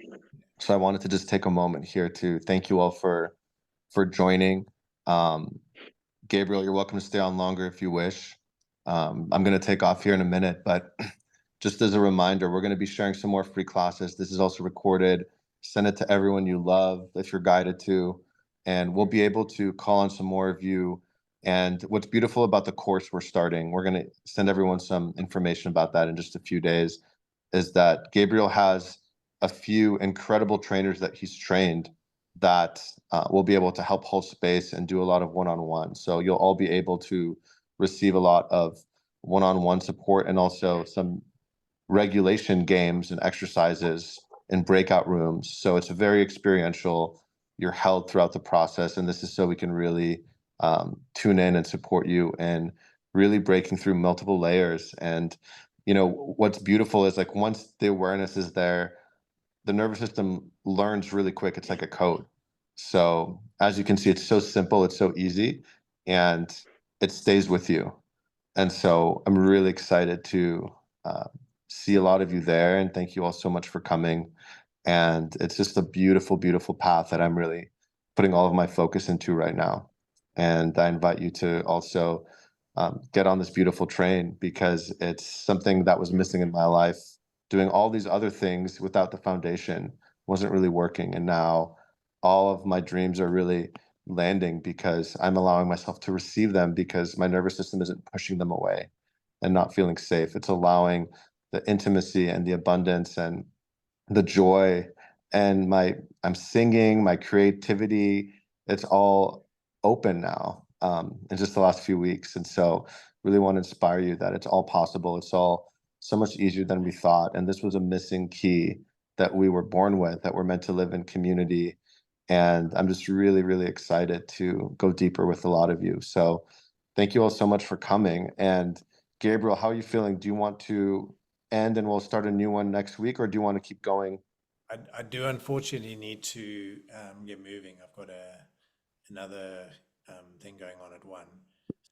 S1: So I wanted to just take a moment here to thank you all for joining. Gabriel, you're welcome to stay on longer if you wish. I'm going to take off here in a minute, but just as a reminder, we're going to be sharing some more free classes. This is also recorded. Send it to everyone you love if you're guided to, and we'll be able to call on some more of you. And what's beautiful about the course we're starting, we're going to send everyone some information about that in just a few days, is that Gabriel has a few incredible trainers that he's trained that will be able to help hold space and do a lot of one-on-one. So you'll all be able to receive a lot of one-on-one support and also some regulation games and exercises in breakout rooms. So it's very experiential. You're held throughout the process. And this is so we can really tune in and support you in really breaking through multiple layers. And, what's beautiful is like once the awareness is there, the nervous system learns really quick. It's like a code. So as you can see, it's so simple, it's so easy, and it stays with you. And so I'm really excited to see a lot of you there. And thank you all so much for coming. And it's just a beautiful, beautiful path that I'm really putting all of my focus into right now. And I invite you to also get on this beautiful train, because it's something that was missing in my life. Doing all these other things without the foundation wasn't really working. And now all of my dreams are really landing because I'm allowing myself to receive them, because my nervous system isn't pushing them away and not feeling safe. It's allowing the intimacy and the abundance and the joy, and I'm singing, my creativity, it's all open now, in just the last few weeks. And so really want to inspire you that it's all possible. It's all so much easier than we thought. And this was a missing key that we were born with, that we're meant to live in community. And I'm just really, really excited to go deeper with a lot of you. So thank you all so much for coming. And Gabriel, how are you feeling? Do you want to end and we'll start a new one next week, or do you want to keep going?
S2: I do unfortunately need to get moving. I've got another thing going on at 1.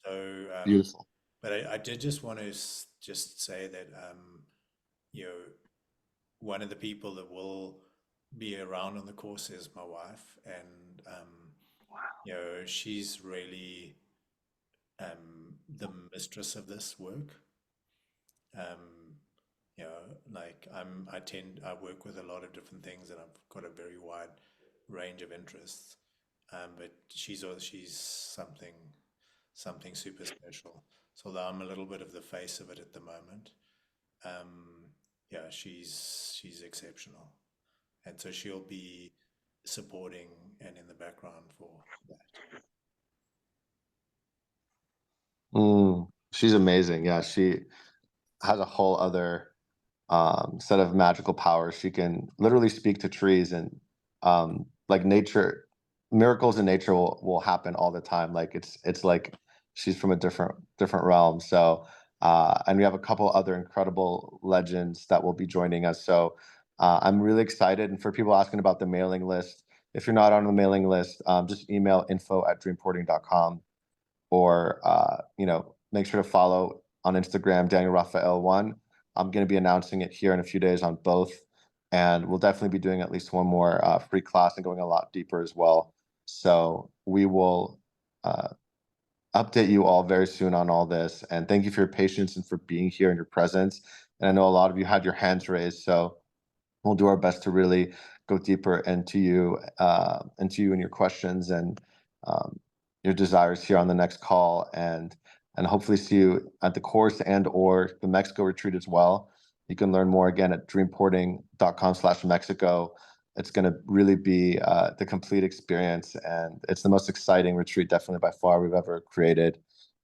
S2: So,
S1: Beautiful.
S2: but I did just want to just say that, you know, one of the people that will be around on the course is my wife, and you know, she's really the mistress of this work. You know, like I work with a lot of different things, and I've got a very wide range of interests. But she's something super special. So although I'm a little bit of the face of it at the moment, yeah, she's exceptional, and so she'll be supporting and in the background for that.
S1: She's amazing. Yeah, she has a whole other set of magical powers. She can literally speak to trees, and like nature, miracles in nature will happen all the time. Like it's like she's from a different realm. So and we have a couple other incredible legends that will be joining us. So I'm really excited. And for people asking about the mailing list, if you're not on the mailing list, just email info@dreamporting.com, or make sure to follow on Instagram, Daniel Raphael 1. I'm going to be announcing it here in a few days on both, and we'll definitely be doing at least one more free class and going a lot deeper as well. So we will update you all very soon on all this. And thank you for your patience and for being here and your presence. And I know a lot of you had your hands raised, so we'll do our best to really go deeper into you and your questions and your desires here on the next call, and hopefully see you at the course and or the Mexico retreat as well. You can learn more again at dreamporting.com/Mexico. It's going to really be the complete experience, and it's the most exciting retreat definitely by far we've ever created.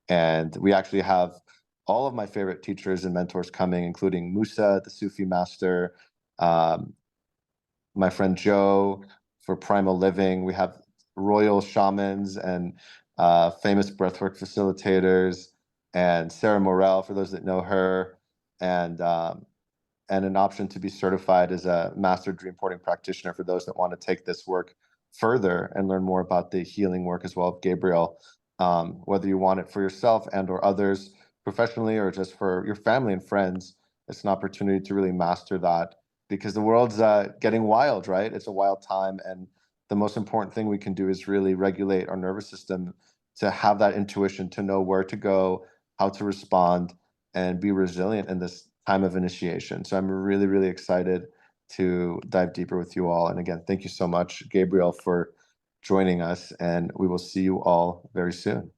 S1: And we actually have all of my favorite teachers and mentors coming, including Musa, the Sufi master, my friend Joe for primal living. We have royal shamans and famous breathwork facilitators, and Sarah Morel, for those that know her, and an option to be certified as a master dream porting practitioner for those that want to take this work further and learn more about the healing work as well of Gabriel. Whether you want it for yourself and or others professionally, or just for your family and friends, it's an opportunity to really master that, because the world's getting wild, right? It's a wild time, and the most important thing we can do is really regulate our nervous system to have that intuition, to know where to go, how to respond, and be resilient in this time of initiation. So I'm really, really excited to dive deeper with you all. And again, thank you so much, Gabriel, for joining us, and we will see you all very soon.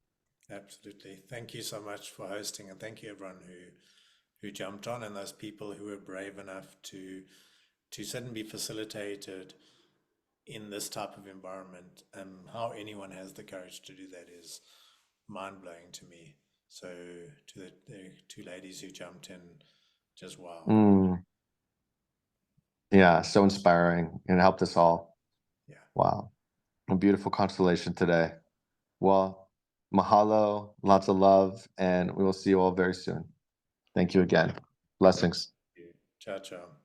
S2: Absolutely. Thank you so much for hosting, and thank you everyone who jumped on, and those people who were brave enough to sit and be facilitated in this type of environment. How anyone has the courage to do that is mind-blowing to me. So to the 2 ladies who jumped in, just wow.
S1: Yeah, so inspiring, and it helped us all.
S2: Yeah.
S1: Wow. A beautiful constellation today. Well, mahalo, lots of love, and we will see you all very soon. Thank you again. Blessings.
S2: Ciao, ciao.